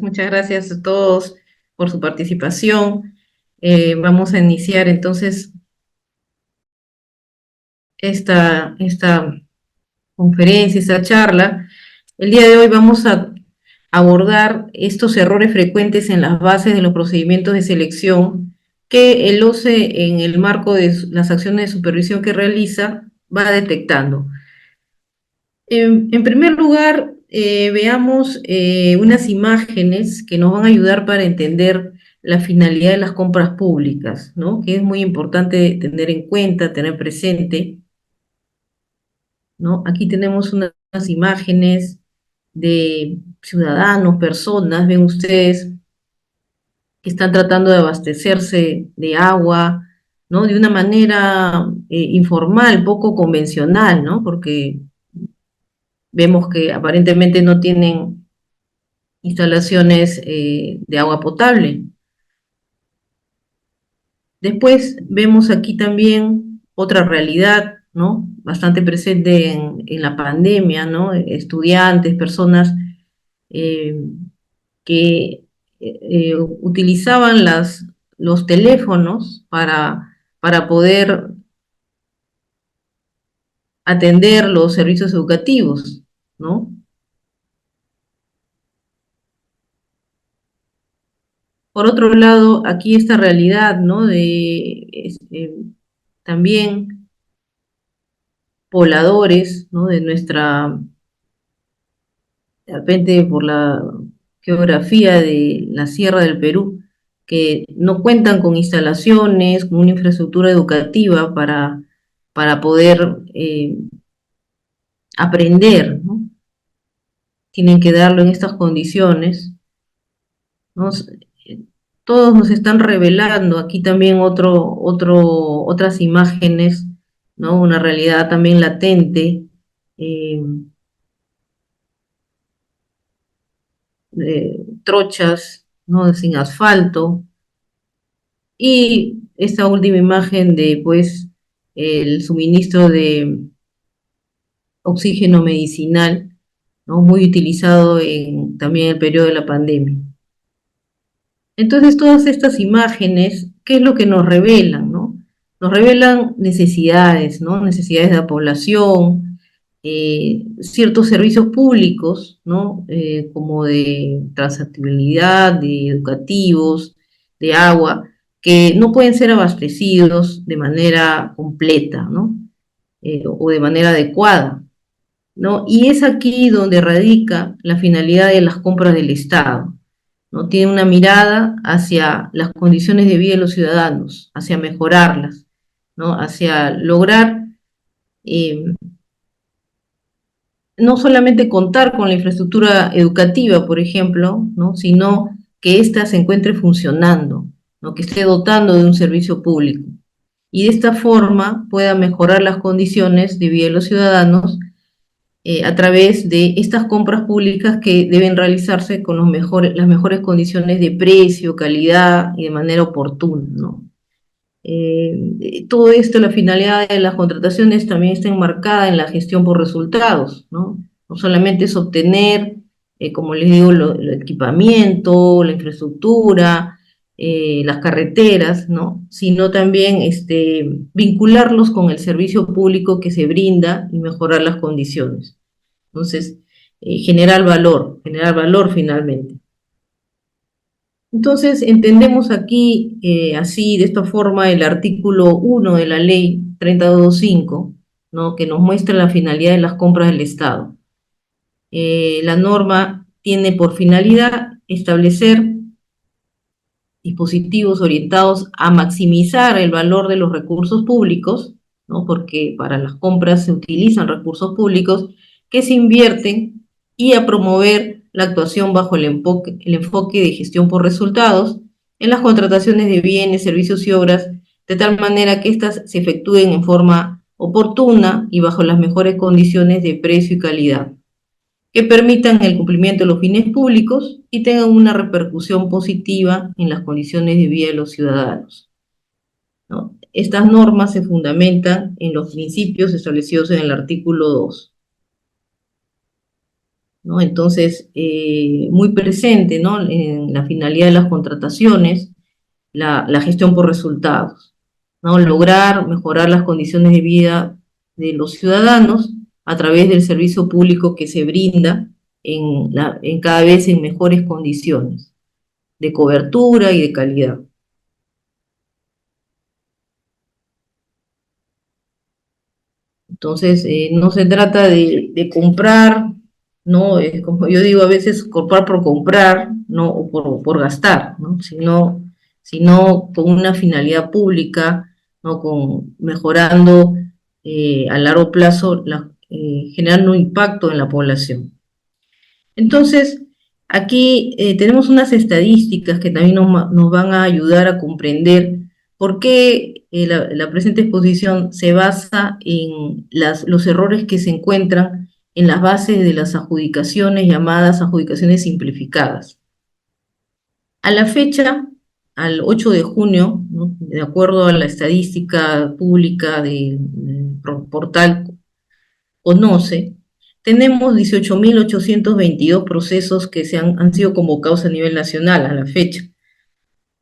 Muchas gracias a todos por su participación. Vamos a iniciar entonces esta conferencia, esta charla. El día de hoy vamos a abordar estos errores frecuentes en las bases de los procedimientos de selección que el OCE, en el marco de las acciones de supervisión que realiza, va detectando. En primer lugar, veamos unas imágenes que nos van a ayudar para entender la finalidad de las compras públicas, ¿no? Que es muy importante tener en cuenta, tener presente, ¿no? Aquí tenemos unas imágenes de ciudadanos, personas, ven ustedes, que están tratando de abastecerse de agua, ¿no? De una manera informal, poco convencional, ¿no? Porque vemos que aparentemente no tienen instalaciones de agua potable. Después vemos aquí también otra realidad, ¿no? Bastante presente en la pandemia, ¿no? Estudiantes, personas eh, que utilizaban los teléfonos para poder atender los servicios educativos, ¿no? Por otro lado, aquí esta realidad, ¿no? También pobladores, ¿no? De nuestra, de repente por la geografía de la Sierra del Perú, que no cuentan con instalaciones, con una infraestructura educativa para poder aprender, ¿no? Tienen que darlo en estas condiciones, ¿no? Todos nos están revelando aquí también otras imágenes, ¿no? Una realidad también latente, eh, trochas, ¿no? Sin asfalto. Y esta última imagen de, pues, el suministro de oxígeno medicinal, ¿no? Muy utilizado también en el periodo de la pandemia. Entonces, todas estas imágenes, ¿qué es lo que nos revelan, no? Nos revelan necesidades, ¿no? Necesidades de la población, ciertos servicios públicos, ¿no? Como de transactibilidad, de educativos, de agua, que no pueden ser abastecidos de manera completa, ¿no? O de manera adecuada, ¿no? Y es aquí donde radica la finalidad de las compras del Estado, ¿no? Tiene una mirada hacia las condiciones de vida de los ciudadanos, hacia mejorarlas, ¿no? Hacia lograr eh, no solamente contar con la infraestructura educativa, por ejemplo, ¿no? Sino que ésta se encuentre funcionando, ¿no? Que esté dotando de un servicio público. Y de esta forma pueda mejorar las condiciones de vida de los ciudadanos a través de estas compras públicas que deben realizarse con las mejores condiciones de precio, calidad y de manera oportuna, ¿no? Todo esto, la finalidad de las contrataciones también está enmarcada en la gestión por resultados, ¿no? No solamente es obtener, como les digo, el equipamiento, la infraestructura, las carreteras, ¿no? Sino también vincularlos con el servicio público que se brinda y mejorar las condiciones. Entonces, generar valor finalmente. Entonces, entendemos aquí, así, de esta forma, el artículo 1 de la ley 3025, ¿no? Que nos muestra la finalidad de las compras del Estado. La norma tiene por finalidad establecer dispositivos orientados a maximizar el valor de los recursos públicos, ¿no? Porque para las compras se utilizan recursos públicos que se invierten y a promover la actuación bajo el enfoque de gestión por resultados en las contrataciones de bienes, servicios y obras, de tal manera que éstas se efectúen en forma oportuna y bajo las mejores condiciones de precio y calidad, que permitan el cumplimiento de los fines públicos y tengan una repercusión positiva en las condiciones de vida de los ciudadanos, ¿no? Estas normas se fundamentan en los principios establecidos en el artículo 2. ¿no? Entonces, muy presente, ¿no? En la finalidad de las contrataciones, la gestión por resultados, ¿no? Lograr mejorar las condiciones de vida de los ciudadanos a través del servicio público que se brinda en cada vez en mejores condiciones de cobertura y de calidad. Entonces, no se trata de comprar, ¿no? Como yo digo a veces, comprar por comprar, ¿no? O por gastar, ¿no? Sino con una finalidad pública, ¿no? Con mejorando a largo plazo, generando un impacto en la población. Entonces, aquí tenemos unas estadísticas que también nos van a ayudar a comprender por qué la presente exposición se basa en los errores que se encuentran en las bases de las adjudicaciones llamadas adjudicaciones simplificadas. A la fecha, al 8 de junio, ¿no? De acuerdo a la estadística pública del portal CONOCE, tenemos 18.822 procesos que han sido convocados a nivel nacional a la fecha,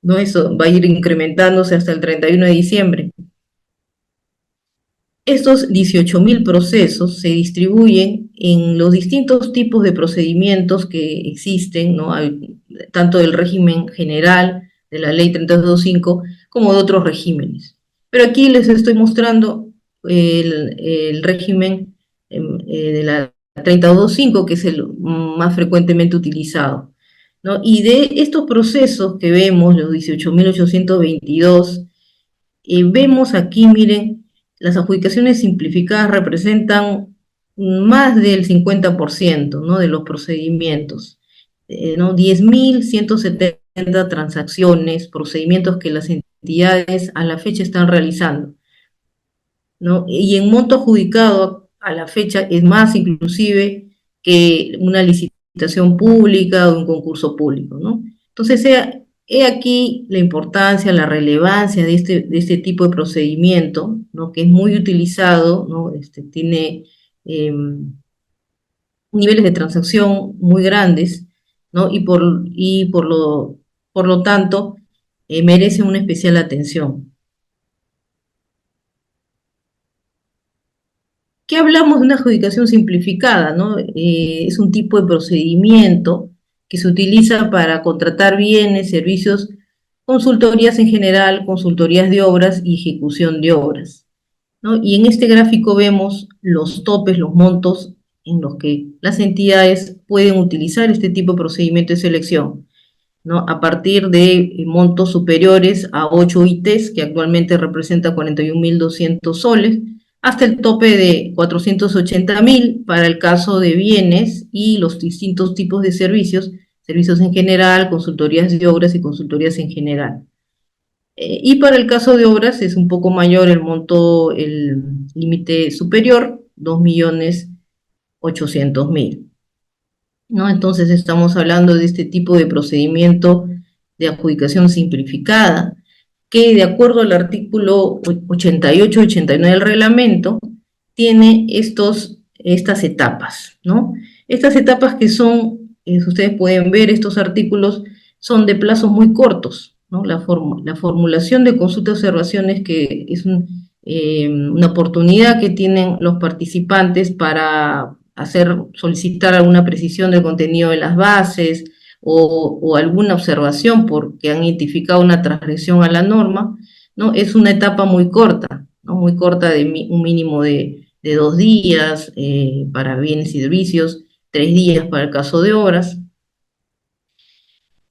¿no? Eso va a ir incrementándose hasta el 31 de diciembre. Estos 18.000 procesos se distribuyen en los distintos tipos de procedimientos que existen, ¿no? Tanto del régimen general de la ley 3225 como de otros regímenes. Pero aquí les estoy mostrando el régimen de la 3225, que es el más frecuentemente utilizado, ¿no? Y de estos procesos que vemos, los 18.822, vemos aquí, miren, las adjudicaciones simplificadas representan más del 50%, ¿no? De los procedimientos, ¿no? 10.170 transacciones, procedimientos que las entidades a la fecha están realizando, ¿no? Y en monto adjudicado a la fecha es más inclusive que una licitación pública o un concurso público, ¿no? Entonces, he aquí la importancia, la relevancia de este tipo de procedimiento, ¿no? Que es muy utilizado, ¿no? Tiene niveles de transacción muy grandes, ¿no? Por lo tanto, merece una especial atención. ¿Qué hablamos de una adjudicación simplificada, ¿no? Es un tipo de procedimiento que se utiliza para contratar bienes, servicios, consultorías en general, consultorías de obras y ejecución de obras, ¿no? Y en este gráfico vemos los topes, los montos en los que las entidades pueden utilizar este tipo de procedimiento de selección, ¿no? A partir de montos superiores a 8 ITs, que actualmente representa 41.200 soles, hasta el tope de 480.000 para el caso de bienes y los distintos tipos de servicios, servicios en general, consultorías de obras y consultorías en general. Y para el caso de obras es un poco mayor el monto, el límite superior, 2.800.000. ¿No? Entonces estamos hablando de este tipo de procedimiento de adjudicación simplificada, que de acuerdo al artículo 88-89 del reglamento, tiene estas etapas, ¿no? Estas etapas que son, ustedes pueden ver, estos artículos son de plazos muy cortos, ¿no? La formulación de consultas y observaciones, que es una oportunidad que tienen los participantes para solicitar alguna precisión del contenido de las bases o alguna observación porque han identificado una transgresión a la norma, ¿no? Es una etapa muy corta, ¿no? Muy corta, de un mínimo de 2 días para bienes y servicios, 3 días para el caso de obras.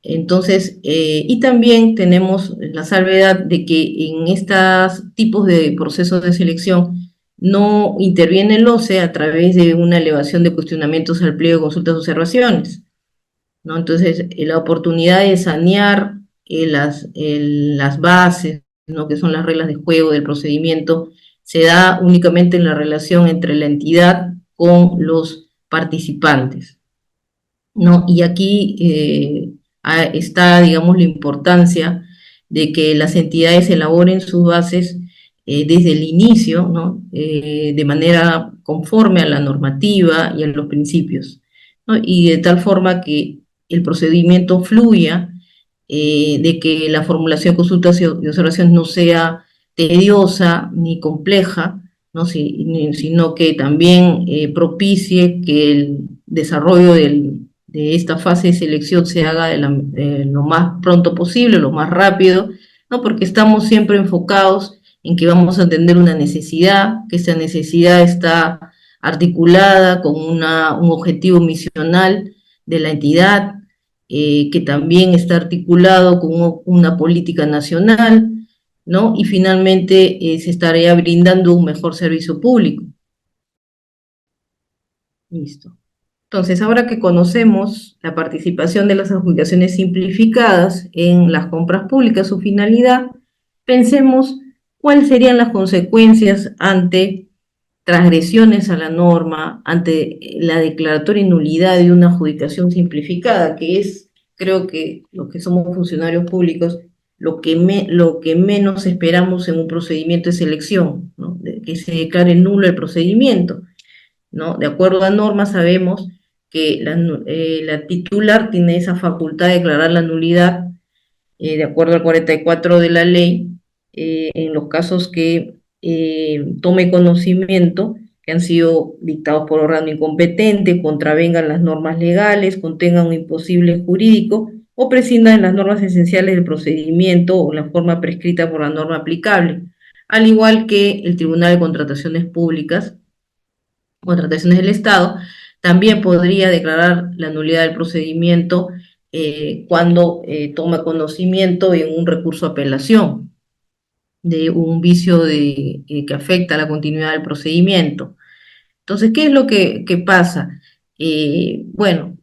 Entonces, y también tenemos la salvedad de que en estos tipos de procesos de selección no interviene el OCE a través de una elevación de cuestionamientos al pliego de consultas y observaciones, ¿no? Entonces, la oportunidad de sanear las bases, ¿no? Que son las reglas de juego del procedimiento, se da únicamente en la relación entre la entidad con los participantes, ¿no? Y aquí está, digamos, la importancia de que las entidades elaboren sus bases desde el inicio, ¿no? De manera conforme a la normativa y a los principios. ¿no? Y de tal forma que el procedimiento fluya, de que la formulación, consultas y observaciones no sea tediosa ni compleja, ¿no? Sino que también propicie que el desarrollo de esta fase de selección se haga lo más pronto posible, lo más rápido, ¿no? Porque estamos siempre enfocados en que vamos a atender una necesidad, que esa necesidad está articulada con un objetivo misional de la entidad, que también está articulado con una política nacional, ¿no? Y finalmente se estaría brindando un mejor servicio público. Listo. Entonces, ahora que conocemos la participación de las adjudicaciones simplificadas en las compras públicas, su finalidad, pensemos cuáles serían las consecuencias ante transgresiones a la norma, ante la declaratoria y nulidad de una adjudicación simplificada, que es, creo que los que somos funcionarios públicos, lo que menos esperamos en un procedimiento de selección, ¿no? Que se declare nulo el procedimiento, ¿no? De acuerdo a normas sabemos que la titular tiene esa facultad de declarar la nulidad, de acuerdo al 44 de la ley, en los casos que tome conocimiento que han sido dictados por órgano incompetente, contravengan las normas legales, contengan un imposible jurídico o prescindan de las normas esenciales del procedimiento o la forma prescrita por la norma aplicable, al igual que el Tribunal de Contrataciones Públicas, Contrataciones del Estado, también podría declarar la nulidad del procedimiento cuando toma conocimiento en un recurso de apelación de un vicio que afecta a la continuidad del procedimiento. Entonces, ¿qué es lo que pasa? Bueno,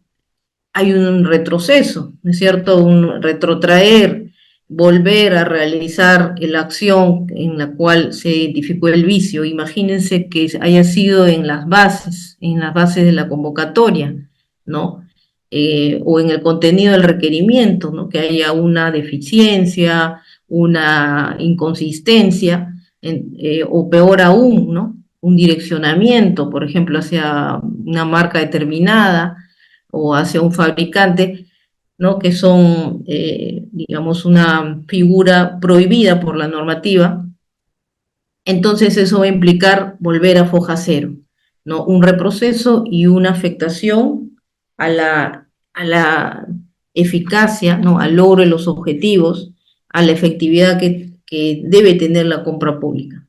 hay un retroceso, ¿no es cierto? Un retrotraer, volver a realizar la acción en la cual se identificó el vicio. Imagínense que haya sido en las bases de la convocatoria, ¿no? O en el contenido del requerimiento, ¿no? Que haya una deficiencia, una inconsistencia, o peor aún, ¿no? Un direccionamiento, por ejemplo, hacia una marca determinada o hacia un fabricante, ¿no? Que son, digamos, una figura prohibida por la normativa. Entonces eso va a implicar volver a foja cero, ¿no? Un reproceso y una afectación a la eficacia, ¿no? Al logro de los objetivos, a la efectividad que debe tener la compra pública.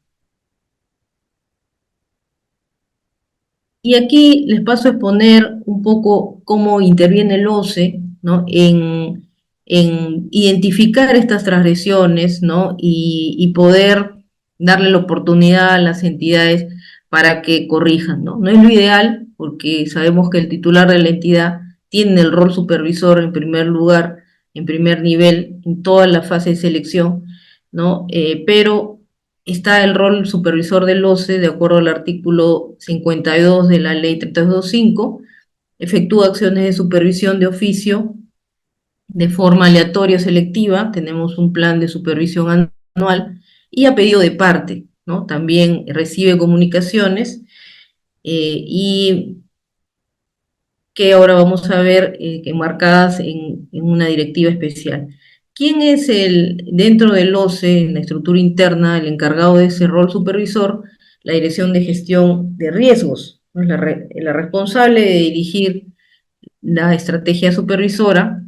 Y aquí les paso a exponer un poco cómo interviene el OCE, ¿no? En identificar estas transgresiones, ¿no? Y poder darle la oportunidad a las entidades para que corrijan, ¿no? No es lo ideal, porque sabemos que el titular de la entidad tiene el rol supervisor en primer lugar, en primer nivel, en toda la fase de selección, ¿no? Pero está el rol supervisor del OCE, de acuerdo al artículo 52 de la ley 325, efectúa acciones de supervisión de oficio de forma aleatoria o selectiva, tenemos un plan de supervisión anual, y a pedido de parte, ¿no? También recibe comunicaciones, y que ahora vamos a ver enmarcadas en una directiva especial. ¿Quién es dentro del OCE, en la estructura interna, el encargado de ese rol supervisor? La Dirección de Gestión de Riesgos, ¿no? Es la responsable de dirigir la estrategia supervisora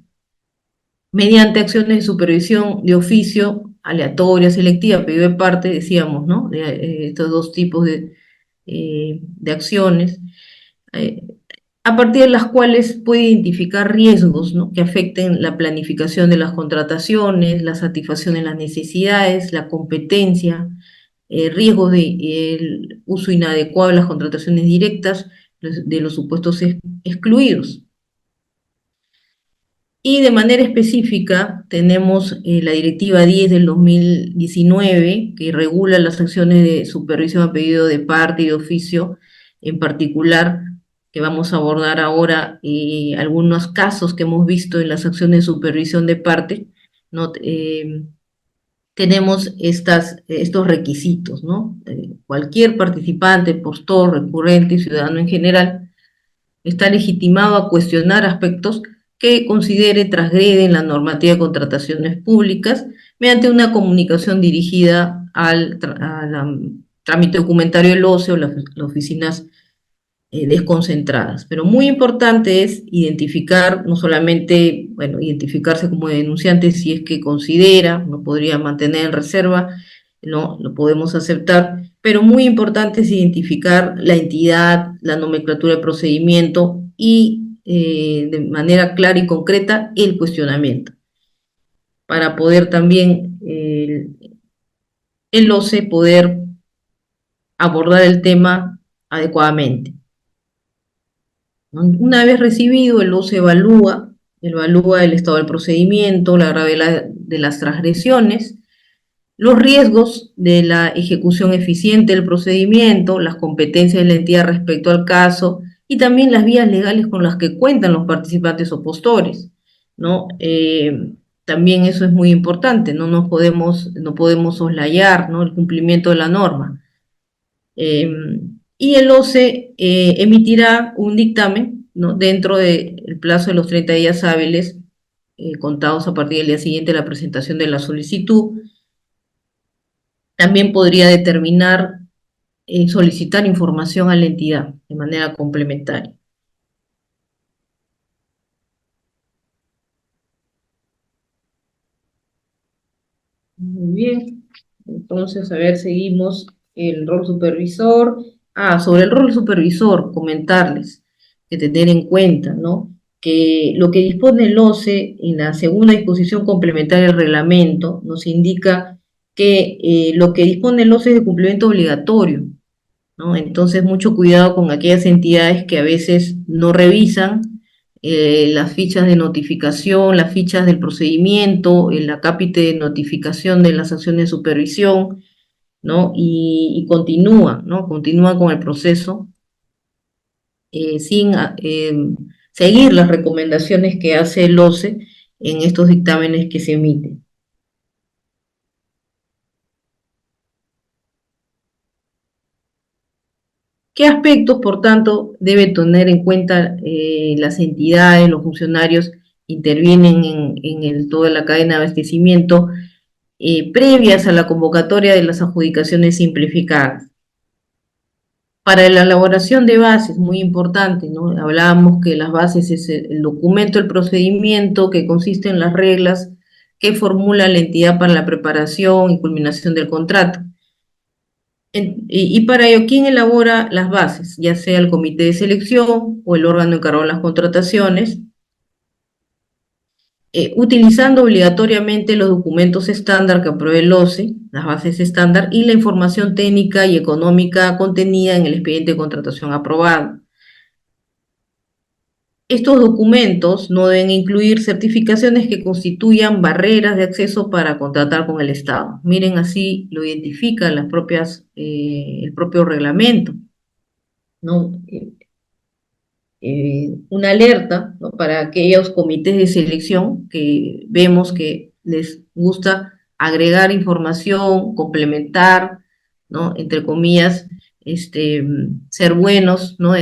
mediante acciones de supervisión de oficio, aleatoria, selectiva, pedido de parte, decíamos, ¿no? Estos dos tipos de acciones. Eh, a partir de las cuales puede identificar riesgos, ¿no? Que afecten la planificación de las contrataciones, la satisfacción de las necesidades, la competencia, riesgos de uso inadecuado de las contrataciones directas, de los supuestos excluidos. Y de manera específica tenemos la Directiva 10 del 2019, que regula las acciones de supervisión a pedido de parte y de oficio, en particular, que vamos a abordar ahora algunos casos que hemos visto en las acciones de supervisión de parte, ¿no? Tenemos estos requisitos, ¿no? Cualquier participante, postor, recurrente y ciudadano en general está legitimado a cuestionar aspectos que considere transgreden la normativa de contrataciones públicas mediante una comunicación dirigida al trámite documentario del OCE o las oficinas desconcentradas. Pero muy importante es identificar, no solamente, bueno, identificarse como denunciante si es que considera, no podría mantener en reserva, no lo podemos aceptar, pero muy importante es identificar la entidad, la nomenclatura de procedimiento y de manera clara y concreta el cuestionamiento, para poder también el OCE poder abordar el tema adecuadamente. Una vez recibido, el OCE evalúa el estado del procedimiento, la gravedad de las transgresiones, los riesgos de la ejecución eficiente del procedimiento, las competencias de la entidad respecto al caso y también las vías legales con las que cuentan los participantes opostores, ¿no? También eso es muy importante, no podemos soslayar, ¿no?, el cumplimiento de la norma. Y el OCE emitirá un dictamen, ¿no?, dentro del plazo de los 30 días hábiles, contados a partir del día siguiente de la presentación de la solicitud. También podría determinar solicitar información a la entidad de manera complementaria. Muy bien, entonces, a ver, seguimos el rol supervisor. Sobre el rol supervisor, comentarles que tener en cuenta, ¿no?, que lo que dispone el OCE en la segunda disposición complementaria del reglamento nos indica que lo que dispone el OCE es de cumplimiento obligatorio, ¿no? Entonces, mucho cuidado con aquellas entidades que a veces no revisan las fichas de notificación, las fichas del procedimiento, el acápite de notificación de las acciones de supervisión, ¿no? Y continúa, ¿no? Continúa con el proceso sin seguir las recomendaciones que hace el OCE en estos dictámenes que se emiten. ¿Qué aspectos, por tanto, debe tener en cuenta las entidades, los funcionarios que intervienen en toda la cadena de abastecimiento previas a la convocatoria de las adjudicaciones simplificadas? Para la elaboración de bases, muy importante, ¿no? Hablábamos que las bases es el documento, el procedimiento que consiste en las reglas que formula la entidad para la preparación y culminación del contrato. Y para ello, ¿quién elabora las bases? Ya sea el comité de selección o el órgano encargado de las contrataciones, utilizando obligatoriamente los documentos estándar que apruebe el OCE, las bases estándar, y la información técnica y económica contenida en el expediente de contratación aprobado. Estos documentos no deben incluir certificaciones que constituyan barreras de acceso para contratar con el Estado. Miren, así lo identifica el propio reglamento, ¿no? Una alerta, ¿no?, para aquellos comités de selección que vemos que les gusta agregar información, complementar, ¿no?, entre comillas, ser buenos, ¿no?,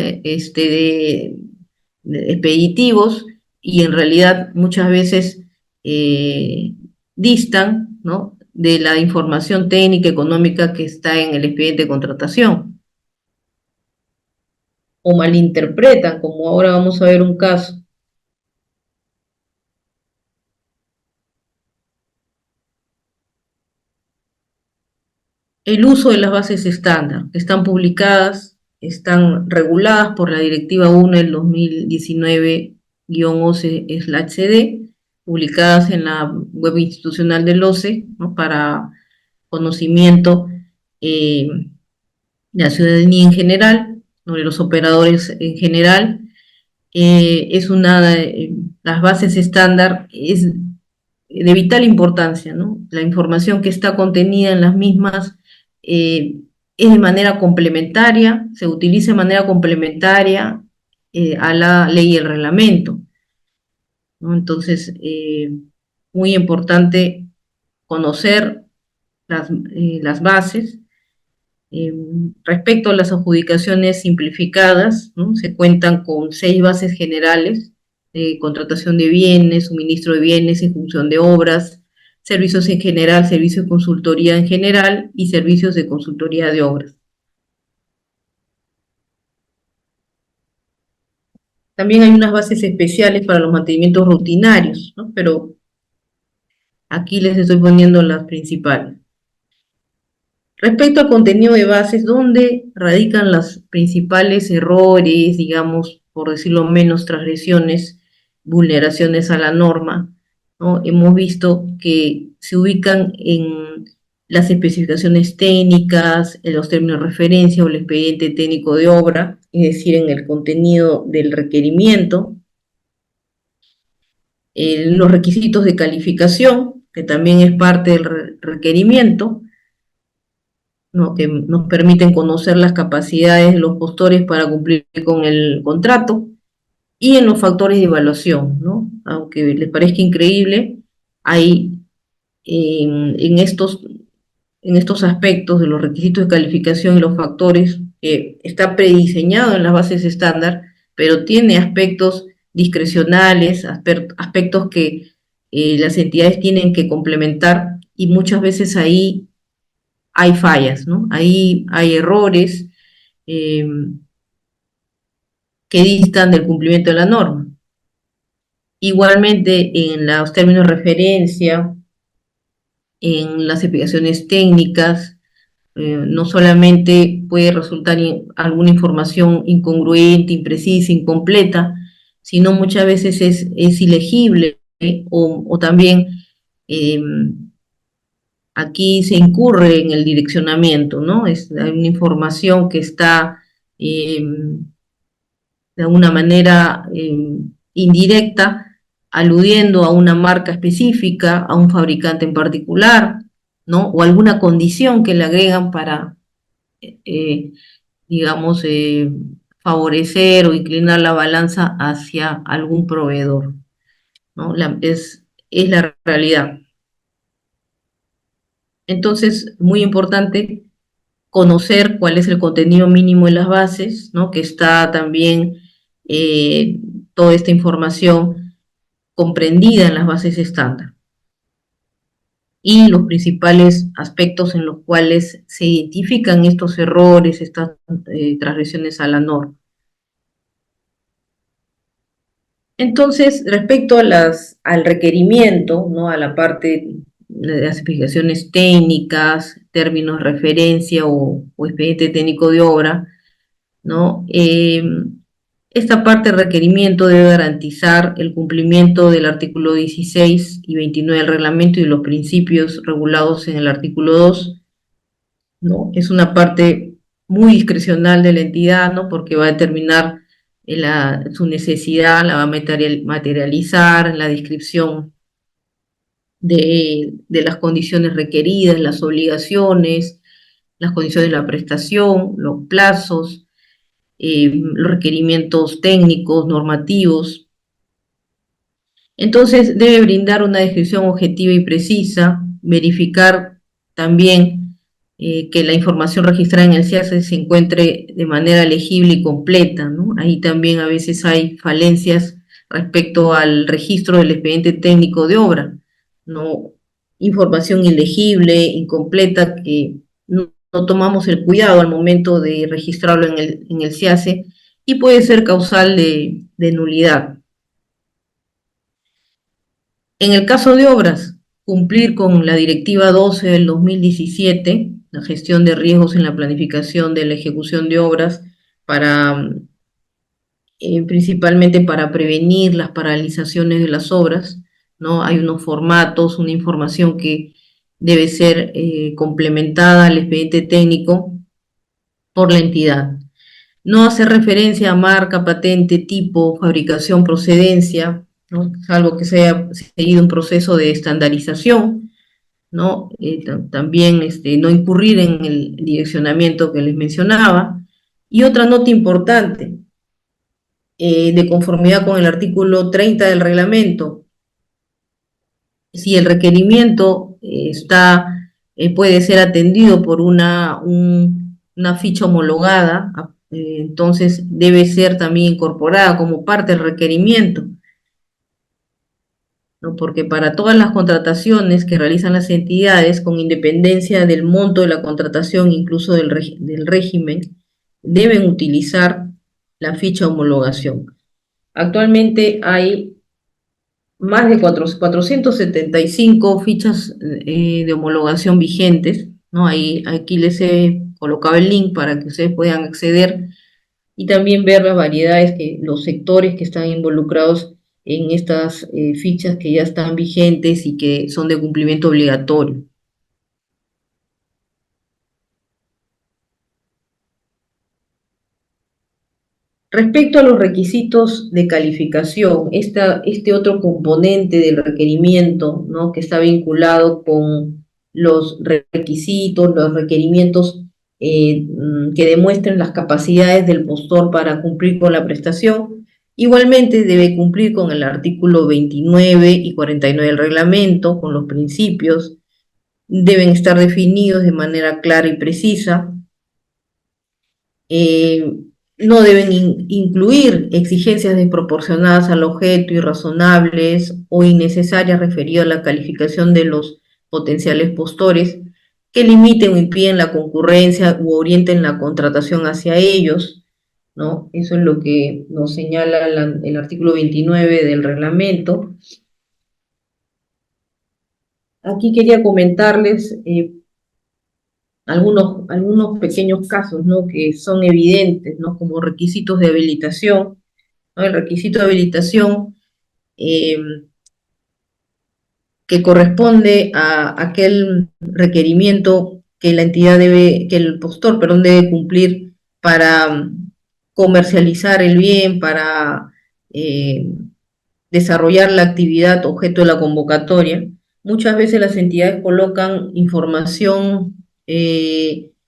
expeditivos, y en realidad muchas veces distan, ¿no?, de la información técnica económica que está en el expediente de contratación, o malinterpretan, como ahora vamos a ver un caso. El uso de las bases estándar, que están publicadas, están reguladas por la Directiva 1 del 2019-11/CD, publicadas en la web institucional del OCE, ¿no?, para conocimiento eh, de la ciudadanía en general, ¿no?, de los operadores en general. Las bases estándar es de vital importancia, ¿no? La información que está contenida en las mismas es de manera complementaria, se utiliza de manera complementaria a la ley y el reglamento, ¿no? Entonces, muy importante conocer las bases Respecto a las adjudicaciones simplificadas, ¿no? Se cuentan con 6 bases generales: contratación de bienes, suministro de bienes, ejecución de obras, servicios en general, servicios de consultoría en general y servicios de consultoría de obras. También hay unas bases especiales para los mantenimientos rutinarios, ¿no? Pero aquí les estoy poniendo las principales. Respecto al contenido de bases, ¿dónde radican los principales errores, digamos, por decirlo menos, transgresiones, vulneraciones a la norma? ¿No? Hemos visto que se ubican en las especificaciones técnicas, en los términos de referencia o el expediente técnico de obra, es decir, en el contenido del requerimiento, los requisitos de calificación, que también es parte del requerimiento, ¿no? Que nos permiten conocer las capacidades de los postores para cumplir con el contrato, y en los factores de evaluación, ¿no? Aunque les parezca increíble, hay en estos aspectos de los requisitos de calificación y los factores, está prediseñado en las bases estándar, pero tiene aspectos discrecionales, aspectos que las entidades tienen que complementar, y muchas veces ahí hay fallas, ¿no? Ahí hay errores eh, que distan del cumplimiento de la norma. Igualmente, en los términos de referencia, en las explicaciones técnicas, no solamente puede resultar alguna información incongruente, imprecisa, incompleta, sino muchas veces es ilegible, o también eh, aquí se incurre en el direccionamiento, ¿no? Hay una información que está eh, de alguna manera indirecta, aludiendo a una marca específica, a un fabricante en particular, ¿no? O alguna condición que le agregan para, eh, digamos, favorecer o inclinar la balanza hacia algún proveedor, ¿no? Es la realidad. Entonces, muy importante conocer cuál es el contenido mínimo en las bases, ¿no? Que está también eh, toda esta información comprendida en las bases estándar, y los principales aspectos en los cuales se identifican estos errores, estas transgresiones a la norma. Entonces, respecto al requerimiento, ¿no? A la parte de las especificaciones técnicas, términos de referencia o expediente técnico de obra, ¿no? Esta parte de requerimiento debe garantizar el cumplimiento del artículo 16 y 29 del reglamento y los principios regulados en el artículo 2, ¿no? Es una parte muy discrecional de la entidad, ¿no? Porque va a determinar su necesidad, la va a materializar en la descripción de las condiciones requeridas, las obligaciones, las condiciones de la prestación, los plazos, los requerimientos técnicos, normativos. Entonces debe brindar una descripción objetiva y precisa, verificar también que la información registrada en el CIASE se encuentre de manera legible y completa, ¿no? Ahí también a veces hay falencias respecto al registro del expediente técnico de obra, ¿no? Información ilegible, incompleta, que no tomamos el cuidado al momento de registrarlo en el CIASE, y puede ser causal de nulidad. En el caso de obras, cumplir con la Directiva 12 del 2017, la gestión de riesgos en la planificación de la ejecución de obras, para principalmente para prevenir las paralizaciones de las obras, ¿no? Hay unos formatos, una información que debe ser complementada al expediente técnico por la entidad. No hacer referencia a marca, patente, tipo, fabricación, procedencia, ¿no? Salvo que se haya seguido un proceso de estandarización, ¿no? También no incurrir en el direccionamiento que les mencionaba. Y otra nota importante, de conformidad con el artículo 30 del reglamento, si el requerimiento puede ser atendido por un una ficha homologada, entonces debe ser también incorporada como parte del requerimiento, ¿no? Porque para todas las contrataciones que realizan las entidades, con independencia del monto de la contratación, incluso del régimen, deben utilizar la ficha homologación. Actualmente hay más de 475 fichas de homologación vigentes, ¿no? Aquí les he colocado el link para que ustedes puedan acceder y también ver las variedades, los sectores que están involucrados en estas fichas que ya están vigentes y que son de cumplimiento obligatorio. Respecto a los requisitos de calificación, este otro componente del requerimiento, ¿no? Que está vinculado con los requisitos, los requerimientos que demuestren las capacidades del postor para cumplir con la prestación, igualmente debe cumplir con el artículo 29 y 49 del reglamento, con los principios, deben estar definidos de manera clara y precisa. eh, no deben incluir exigencias desproporcionadas al objeto, irrazonables o innecesarias referidas a la calificación de los potenciales postores, que limiten o impiden la concurrencia u orienten la contratación hacia ellos, ¿no? Eso es lo que nos señala el artículo 29 del reglamento. Aquí quería comentarles algunos pequeños casos, ¿no? Que son evidentes, ¿no? Como requisitos de habilitación, ¿no? El requisito de habilitación eh, que corresponde a aquel requerimiento que la entidad que el postor, perdón, debe cumplir para comercializar el bien, para eh, desarrollar la actividad objeto de la convocatoria. Muchas veces las entidades colocan información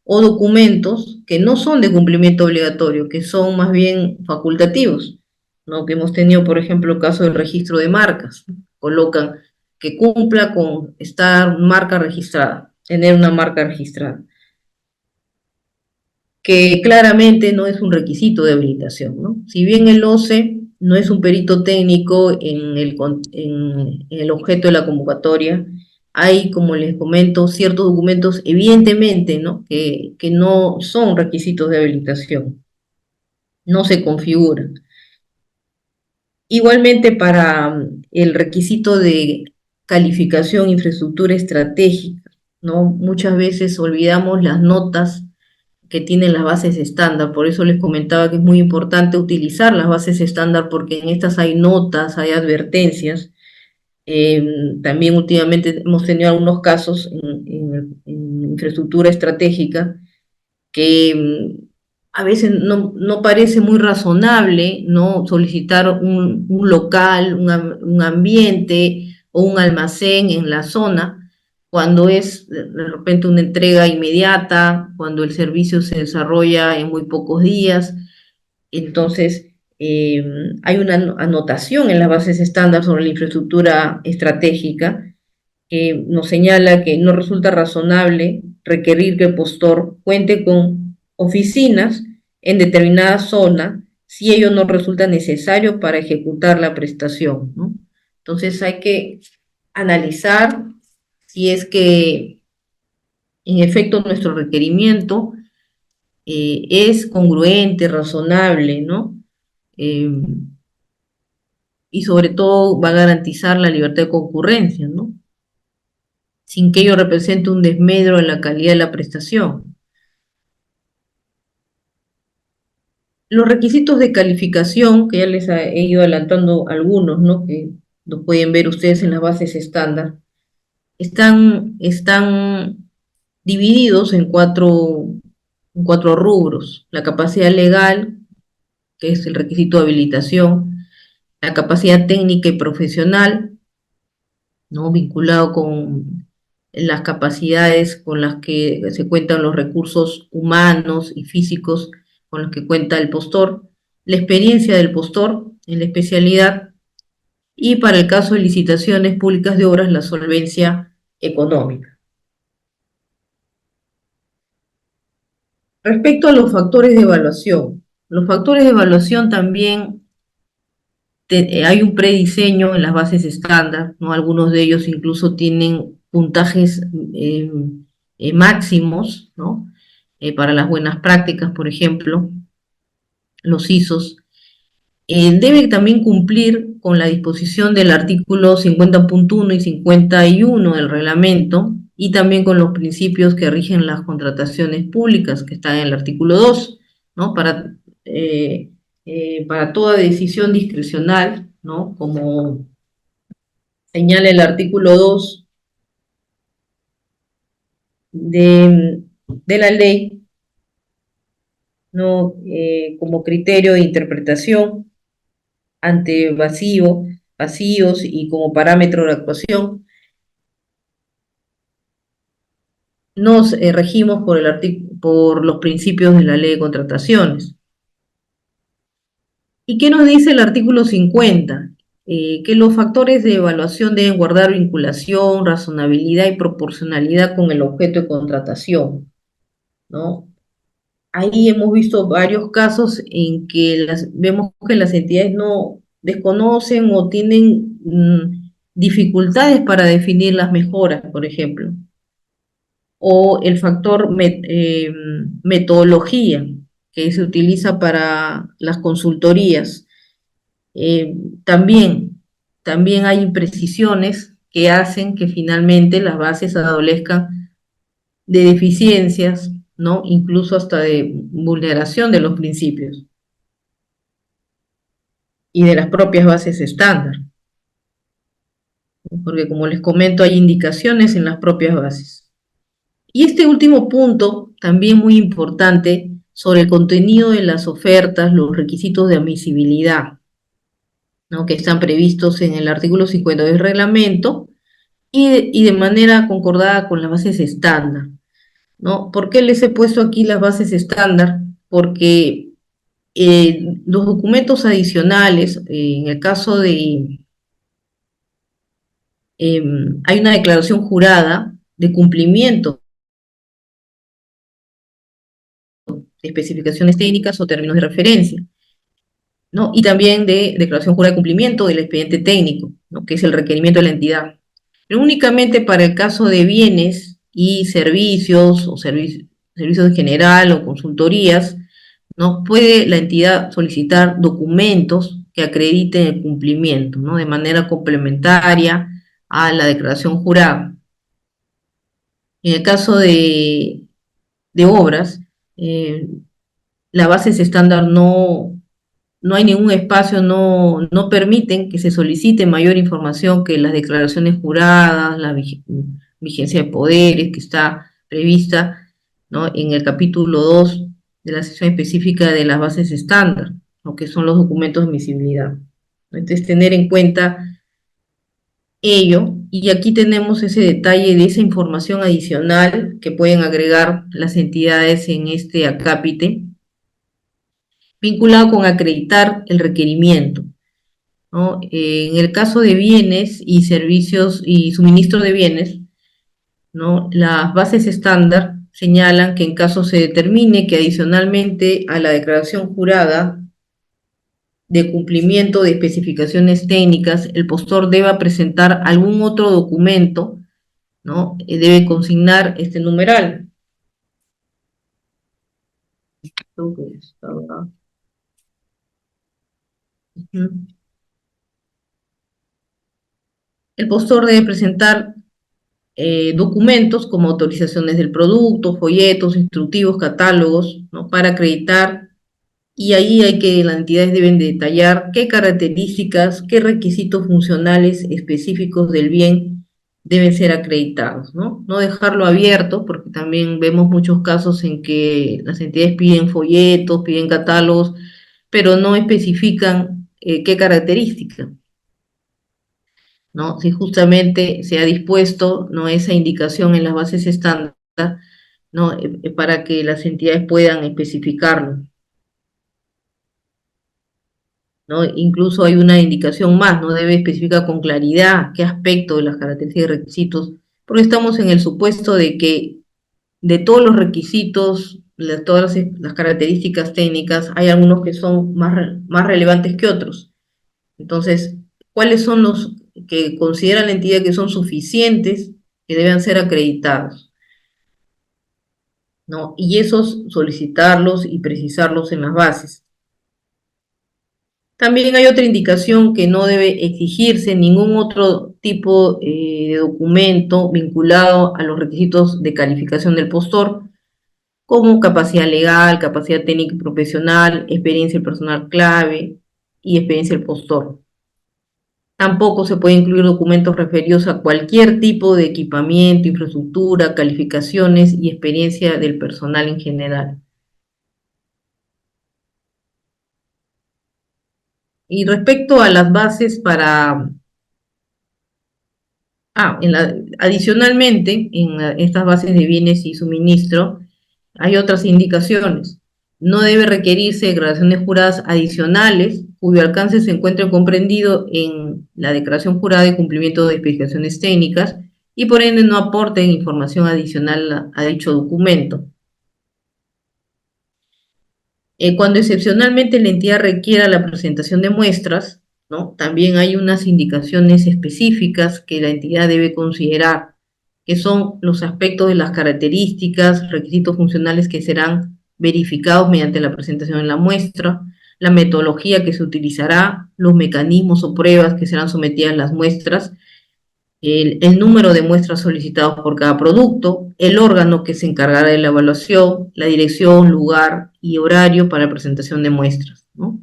o documentos que no son de cumplimiento obligatorio, que son más bien facultativos, ¿no? Que hemos tenido, por ejemplo, el caso del registro de marcas. Colocan que cumpla con estar marca registrada, tener una marca registrada, que claramente no es un requisito de habilitación, ¿no? Si bien el OCE no es un perito técnico en el objeto de la convocatoria, hay, como les comento, ciertos documentos, evidentemente, ¿no? Que no son requisitos de habilitación, no se configuran. Igualmente, para el requisito de calificación infraestructura estratégica, ¿no? Muchas veces olvidamos las notas que tienen las bases estándar. Por eso les comentaba que es muy importante utilizar las bases estándar, porque en estas hay notas, hay advertencias. También últimamente hemos tenido algunos casos en infraestructura estratégica que a veces no parece muy razonable, ¿no? Solicitar un local, un ambiente o un almacén en la zona cuando es de repente una entrega inmediata, cuando el servicio se desarrolla en muy pocos días. Entonces, hay una anotación en las bases estándar sobre la infraestructura estratégica que nos señala que no resulta razonable requerir que el postor cuente con oficinas en determinada zona si ello no resulta necesario para ejecutar la prestación, ¿no? Entonces hay que analizar si es que en efecto nuestro requerimiento es congruente, razonable, ¿no? Eh, y sobre todo va a garantizar la libertad de concurrencia, ¿no? Sin que ello represente un desmedro en la calidad de la prestación. Los requisitos de calificación, que ya les he ido adelantando algunos, ¿no? Que los pueden ver ustedes en las bases estándar, están divididos en cuatro rubros. La capacidad legal, que es el requisito de habilitación, la capacidad técnica y profesional, ¿no? Vinculado con las capacidades con las que se cuentan los recursos humanos y físicos con los que cuenta el postor, la experiencia del postor en la especialidad y para el caso de licitaciones públicas de obras, la solvencia económica. Respecto a los factores de evaluación también hay un prediseño en las bases estándar, ¿no? Algunos de ellos incluso tienen puntajes máximos, ¿no? Para las buenas prácticas, por ejemplo, los ISOs. Debe también cumplir con la disposición del artículo 50.1 y 51 del reglamento y también con los principios que rigen las contrataciones públicas que están en el artículo 2, ¿no? Para toda decisión discrecional, ¿no? Como señala el artículo 2 de la ley, ¿no? Como criterio de interpretación ante vacíos y como parámetro de actuación, nos regimos por los principios de la ley de contrataciones. ¿Y qué nos dice el artículo 50? Que los factores de evaluación deben guardar vinculación, razonabilidad y proporcionalidad con el objeto de contratación, ¿no? Ahí hemos visto varios casos en que vemos que las entidades no desconocen o tienen dificultades para definir las mejoras, por ejemplo, o el factor metodología que se utiliza para las consultorías. Eh, también, también hay imprecisiones que hacen que finalmente las bases adolezcan de deficiencias, ¿no? Incluso hasta de vulneración de los principios y de las propias bases estándar, porque como les comento, hay indicaciones en las propias bases. Y este último punto, también muy importante, sobre el contenido de las ofertas, los requisitos de admisibilidad, ¿no? Que están previstos en el artículo 50 del reglamento y de manera concordada con las bases estándar, ¿no? ¿Por qué les he puesto aquí las bases estándar? Porque los documentos adicionales, en el caso de, hay una declaración jurada de cumplimiento de especificaciones técnicas o términos de referencia, ¿no? Y también de declaración jurada de cumplimiento del expediente técnico, ¿no? Que es el requerimiento de la entidad. Pero únicamente para el caso de bienes y servicios o servicios en general o consultorías, ¿no? Puede la entidad solicitar documentos que acrediten el cumplimiento, ¿no? De manera complementaria a la declaración jurada. En el caso de obras, eh, las bases estándar no hay ningún espacio, no permiten que se solicite mayor información que las declaraciones juradas, la vigencia de poderes que está prevista, ¿no? En el capítulo 2 de la sección específica de las bases estándar, lo que son los documentos de admisibilidad. Entonces, tener en cuenta ello, y aquí tenemos ese detalle de esa información adicional que pueden agregar las entidades en este acápite, vinculado con acreditar el requerimiento, ¿no? En el caso de bienes y servicios y suministro de bienes, ¿no? Las bases estándar señalan que en caso se determine que adicionalmente a la declaración jurada de cumplimiento de especificaciones técnicas, el postor deba presentar algún otro documento, ¿no? Debe consignar este numeral. El postor debe presentar documentos como autorizaciones del producto, folletos, instructivos, catálogos, ¿no? Para acreditar, y ahí las entidades deben detallar qué características, qué requisitos funcionales específicos del bien deben ser acreditados, ¿no? No dejarlo abierto, porque también vemos muchos casos en que las entidades piden folletos, piden catálogos, pero no especifican qué características, ¿no? Si justamente se ha dispuesto, ¿no? Esa indicación en las bases estándar, ¿no? Para que las entidades puedan especificarlo, ¿no? Incluso hay una indicación más, ¿no? Debe especificar con claridad qué aspecto de las características y requisitos, porque estamos en el supuesto de que de todos los requisitos, todas las características técnicas, hay algunos que son más relevantes que otros. Entonces, ¿cuáles son los que considera la entidad que son suficientes, que deben ser acreditados, ¿no? Y esos solicitarlos y precisarlos en las bases. También hay otra indicación que no debe exigirse ningún otro tipo de documento vinculado a los requisitos de calificación del postor, como capacidad legal, capacidad técnica y profesional, experiencia personal clave y experiencia del postor. Tampoco se pueden incluir documentos referidos a cualquier tipo de equipamiento, infraestructura, calificaciones y experiencia del personal en general. Y respecto a las bases adicionalmente, estas bases de bienes y suministro, hay otras indicaciones. No debe requerirse declaraciones juradas adicionales cuyo alcance se encuentre comprendido en la declaración jurada de cumplimiento de especificaciones técnicas y por ende no aporten información adicional a dicho documento. Cuando excepcionalmente la entidad requiera la presentación de muestras, ¿no? También hay unas indicaciones específicas que la entidad debe considerar, que son los aspectos de las características, requisitos funcionales que serán verificados mediante la presentación de la muestra, la metodología que se utilizará, los mecanismos o pruebas que serán sometidas a las muestras, el número de muestras solicitados por cada producto, el órgano que se encargará de la evaluación, la dirección, lugar y horario para presentación de muestras, ¿no?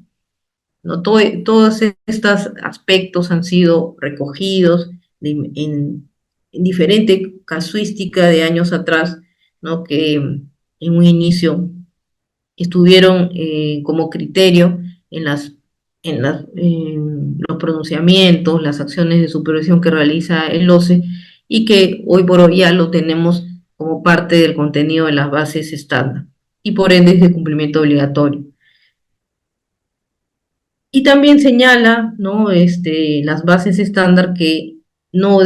Todos estos aspectos han sido recogidos en diferente casuística de años atrás, ¿no? Que en un inicio estuvieron como criterio en en los pronunciamientos, las acciones de supervisión que realiza el OCE y que hoy por hoy ya lo tenemos como parte del contenido de las bases estándar y por ende es de cumplimiento obligatorio. Y también señala, ¿no? Las bases estándar que no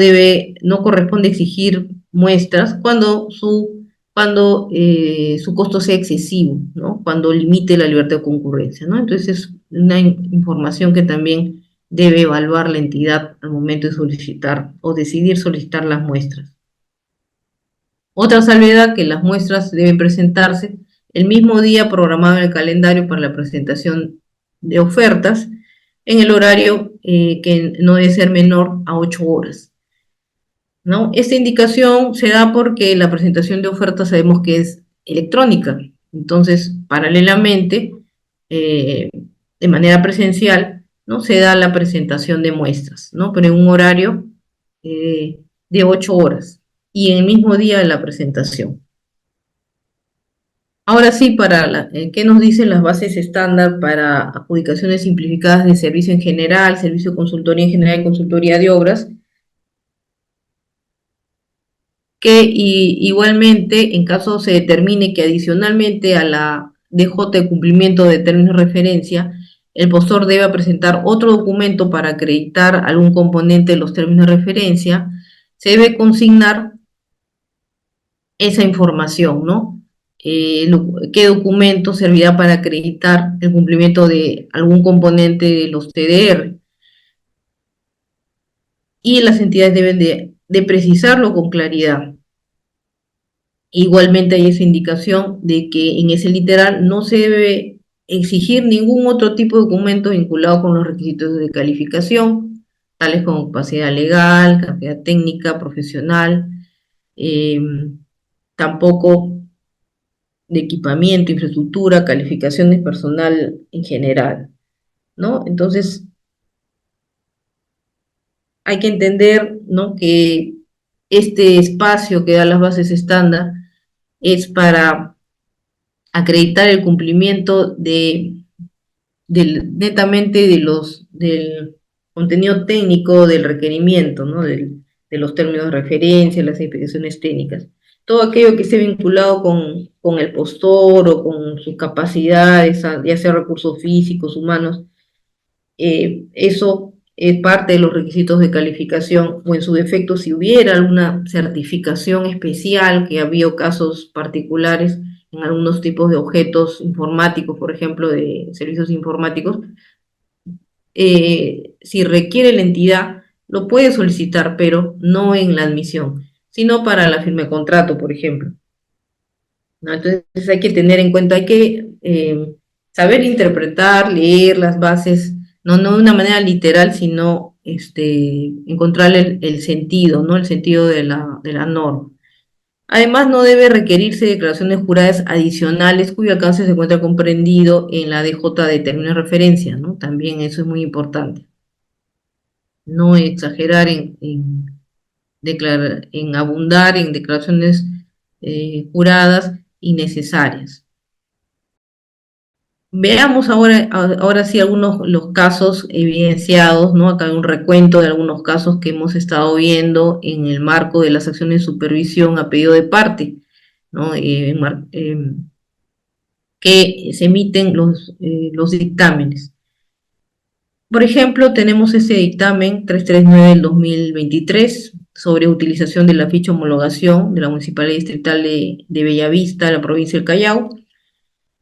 corresponde exigir muestras cuando su costo sea excesivo, ¿no? Cuando limite la libertad de concurrencia, ¿no? Entonces es una información que también debe evaluar la entidad al momento de solicitar o decidir solicitar las muestras. Otra salvedad que las muestras deben presentarse el mismo día programado en el calendario para la presentación de ofertas en el horario que no debe ser menor a 8 horas, ¿no? Esta indicación se da porque la presentación de ofertas sabemos que es electrónica, entonces paralelamente, de manera presencial, ¿no? Se da la presentación de muestras, ¿no? Pero en un horario de 8 horas y en el mismo día de la presentación. Ahora sí, ¿qué nos dicen las bases estándar para adjudicaciones simplificadas de servicio en general, servicio de consultoría en general y consultoría de obras? Que igualmente, en caso se determine que adicionalmente a la DJ de cumplimiento de términos de referencia, el postor debe presentar otro documento para acreditar algún componente de los términos de referencia, se debe consignar esa información, ¿no? ¿Qué documento servirá para acreditar el cumplimiento de algún componente de los TDR? Y las entidades deben de precisarlo con claridad. Igualmente hay esa indicación de que en ese literal no se debe exigir ningún otro tipo de documento vinculado con los requisitos de calificación, tales como capacidad legal, capacidad técnica, profesional, eh, tampoco de equipamiento, infraestructura, calificaciones personal en general, ¿no? Entonces, hay que entender, ¿no? Que este espacio que da las bases estándar es para acreditar el cumplimiento netamente del contenido técnico del requerimiento, ¿no? De los términos de referencia, las especificaciones técnicas. Todo aquello que esté vinculado con el postor o con sus capacidades, ya sea recursos físicos, humanos, eso es parte de los requisitos de calificación, o en su defecto, si hubiera alguna certificación especial, que había casos particulares en algunos tipos de objetos informáticos, por ejemplo, de servicios informáticos, si requiere la entidad, lo puede solicitar, pero no en la admisión, sino para la firma de contrato, por ejemplo, ¿no? Entonces hay que tener en cuenta, hay que saber interpretar, leer las bases, no de una manera literal, sino encontrar el sentido, ¿no? El sentido de la norma. Además, no debe requerirse declaraciones juradas adicionales cuyo alcance se encuentra comprendido en la DJ de término de referencia, ¿no? También eso es muy importante. No exagerar en abundar en declaraciones juradas innecesarias. Veamos ahora sí algunos los casos evidenciados, ¿no? Acá hay un recuento de algunos casos que hemos estado viendo en el marco de las acciones de supervisión a pedido de parte, ¿no? Que se emiten los dictámenes. Por ejemplo, tenemos ese dictamen 339 del 2023 sobre utilización de la ficha homologación de la Municipalidad Distrital de Bellavista, de la provincia del Callao,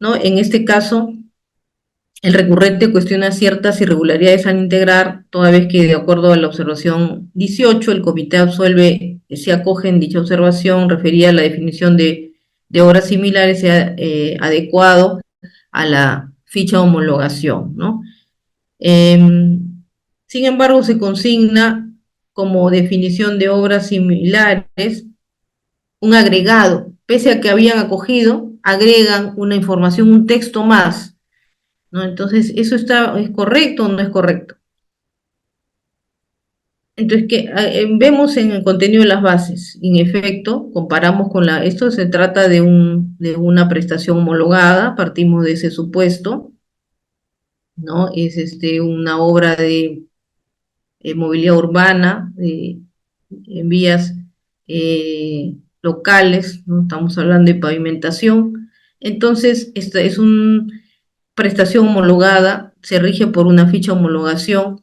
¿no? En este caso, el recurrente cuestiona ciertas irregularidades al integrar, toda vez que de acuerdo a la observación 18, el comité absuelve, se acoge en dicha observación referida a la definición de obras similares sea adecuado a la ficha homologación, ¿no? Sin embargo, se consigna como definición de obras similares un agregado, pese a que habían acogido, agregan una información, un texto más, ¿no? Entonces, ¿eso es correcto o no es correcto? Entonces, vemos en el contenido de las bases, en efecto, comparamos con esto se trata de una prestación homologada, partimos de ese supuesto, ¿no? Es una obra de movilidad urbana, en vías locales, ¿no? Estamos hablando de pavimentación. Entonces, esta es una prestación homologada, se rige por una ficha homologación,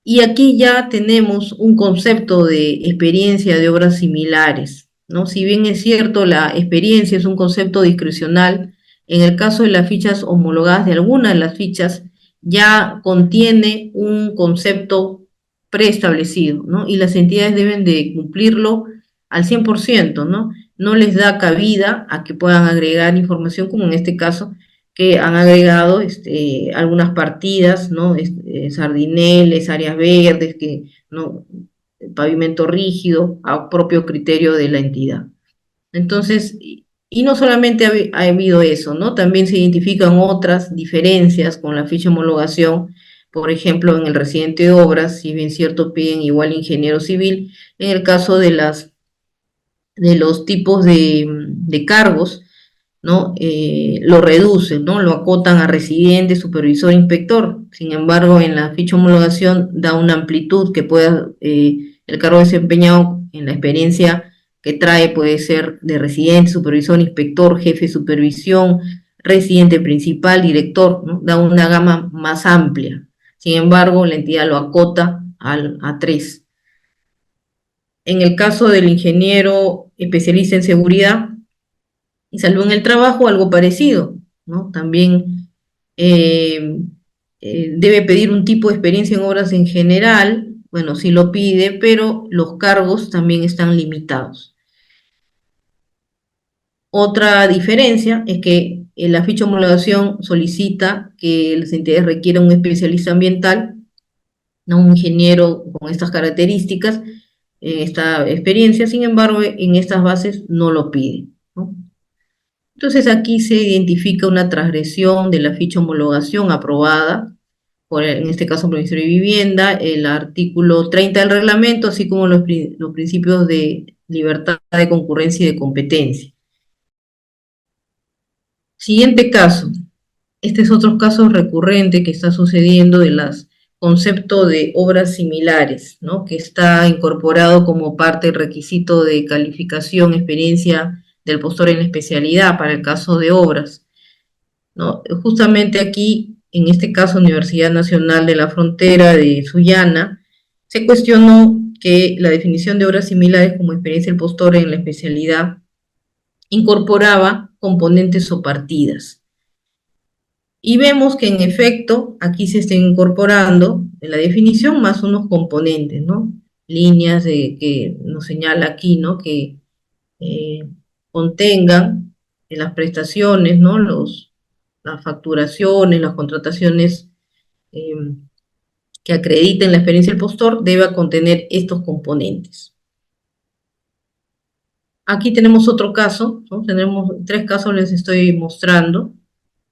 y aquí ya tenemos un concepto de experiencia de obras similares, ¿no? Si bien es cierto, la experiencia es un concepto discrecional, en el caso de las fichas homologadas, de algunas de las fichas, ya contiene un concepto preestablecido, ¿no? Y las entidades deben de cumplirlo al 100%, ¿no? No les da cabida a que puedan agregar información, como en este caso, que han agregado algunas partidas, ¿no? Sardineles, áreas verdes, que, ¿no? Pavimento rígido, a propio criterio de la entidad. Entonces, y no solamente ha habido eso, ¿no? También se identifican otras diferencias con la ficha homologación, por ejemplo, en el residente de obras, si bien cierto piden igual ingeniero civil, en el caso de los tipos de cargos, ¿no? Lo reducen, ¿no? Lo acotan a residente, supervisor, inspector. Sin embargo, en la ficha homologación da una amplitud que pueda, el cargo desempeñado en la experiencia que trae puede ser de residente, supervisor, inspector, jefe de supervisión, residente principal, director, ¿no? Da una gama más amplia. Sin embargo, la entidad lo acota a 3. En el caso del ingeniero especialista en seguridad y salud en el trabajo, algo parecido, ¿no? También eh, debe pedir un tipo de experiencia en obras en general, bueno, sí lo pide, pero los cargos también están limitados. Otra diferencia es que en la ficha de homologación solicita que las entidades requieran un especialista ambiental, no un ingeniero con estas características, esta experiencia. Sin embargo, en estas bases no lo pide, ¿no? Entonces aquí se identifica una transgresión de la ficha homologación aprobada, en este caso por el Ministerio de Vivienda, el artículo 30 del reglamento, así como los principios de libertad de concurrencia y de competencia. Siguiente caso. Este es otro caso recurrente que está sucediendo de los conceptos de obras similares, ¿no? Que está incorporado como parte del requisito de calificación, experiencia del postor en la especialidad para el caso de obras, ¿no? Justamente aquí, en este caso, Universidad Nacional de la Frontera de Sullana, se cuestionó que la definición de obras similares como experiencia del postor en la especialidad incorporaba componentes o partidas. Y vemos que en efecto aquí se están incorporando en la definición más unos componentes, ¿no? Líneas que nos señala aquí, ¿no? Que eh, contengan en las prestaciones, ¿no? Las facturaciones, las contrataciones eh, que acrediten la experiencia del postor, deba contener estos componentes. Aquí tenemos otro caso, ¿no? Tenemos 3 casos, les estoy mostrando.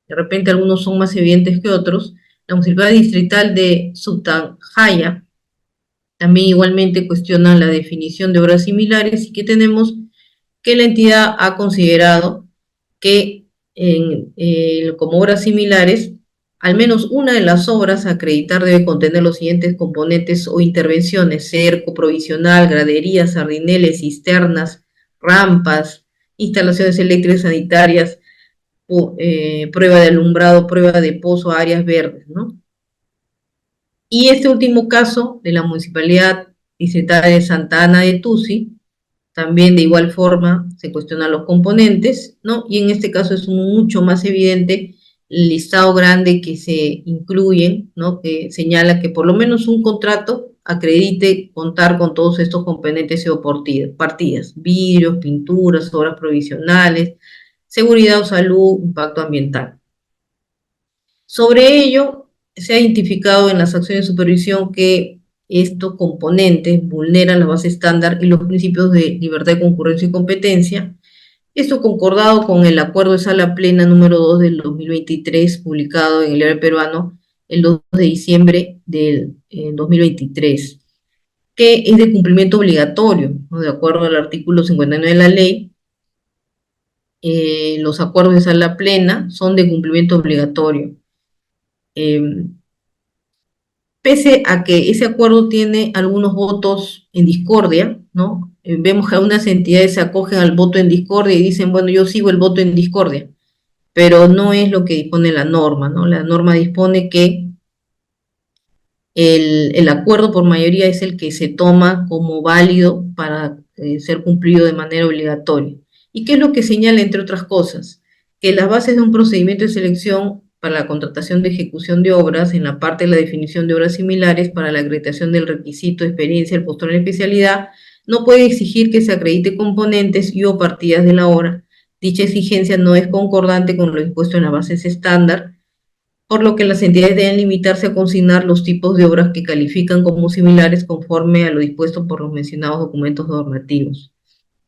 De repente algunos son más evidentes que otros. La Municipalidad Distrital de Subtanjaya también igualmente cuestiona la definición de obras similares y que tenemos que la entidad ha considerado que como obras similares, al menos una de las obras a acreditar debe contener los siguientes componentes o intervenciones: cerco provisional, graderías, sardineles, cisternas, rampas, instalaciones eléctricas sanitarias, prueba de alumbrado, prueba de pozo, áreas verdes, ¿no? Y este último caso de la Municipalidad Distrital de Santa Ana de Tusi, también de igual forma se cuestionan los componentes, ¿no? Y en este caso es mucho más evidente el listado grande que se incluyen, ¿no? Que señala que por lo menos un contrato acredite contar con todos estos componentes o partidas: vidrios, pinturas, obras provisionales, seguridad o salud, impacto ambiental. Sobre ello, se ha identificado en las acciones de supervisión que estos componentes vulneran la base estándar y los principios de libertad de concurrencia y competencia. Esto concordado con el acuerdo de sala plena número 2 del 2023, publicado en el Diario Peruano el 2 de diciembre del 2023, que es de cumplimiento obligatorio, ¿no? De acuerdo al artículo 59 de la ley, los acuerdos de sala plena son de cumplimiento obligatorio. Pese a que ese acuerdo tiene algunos votos en discordia, ¿no? Vemos que algunas entidades se acogen al voto en discordia y dicen, bueno, yo sigo el voto en discordia, pero no es lo que dispone la norma, ¿no? La norma dispone que el acuerdo por mayoría es el que se toma como válido para ser cumplido de manera obligatoria. ¿Y qué es lo que señala, entre otras cosas? Que las bases de un procedimiento de selección para la contratación de ejecución de obras, en la parte de la definición de obras similares para la acreditación del requisito de experiencia del postor en especialidad, no puede exigir que se acredite componentes y o partidas de la obra. Dicha exigencia no es concordante con lo dispuesto en las bases estándar, por lo que las entidades deben limitarse a consignar los tipos de obras que califican como similares conforme a lo dispuesto por los mencionados documentos normativos,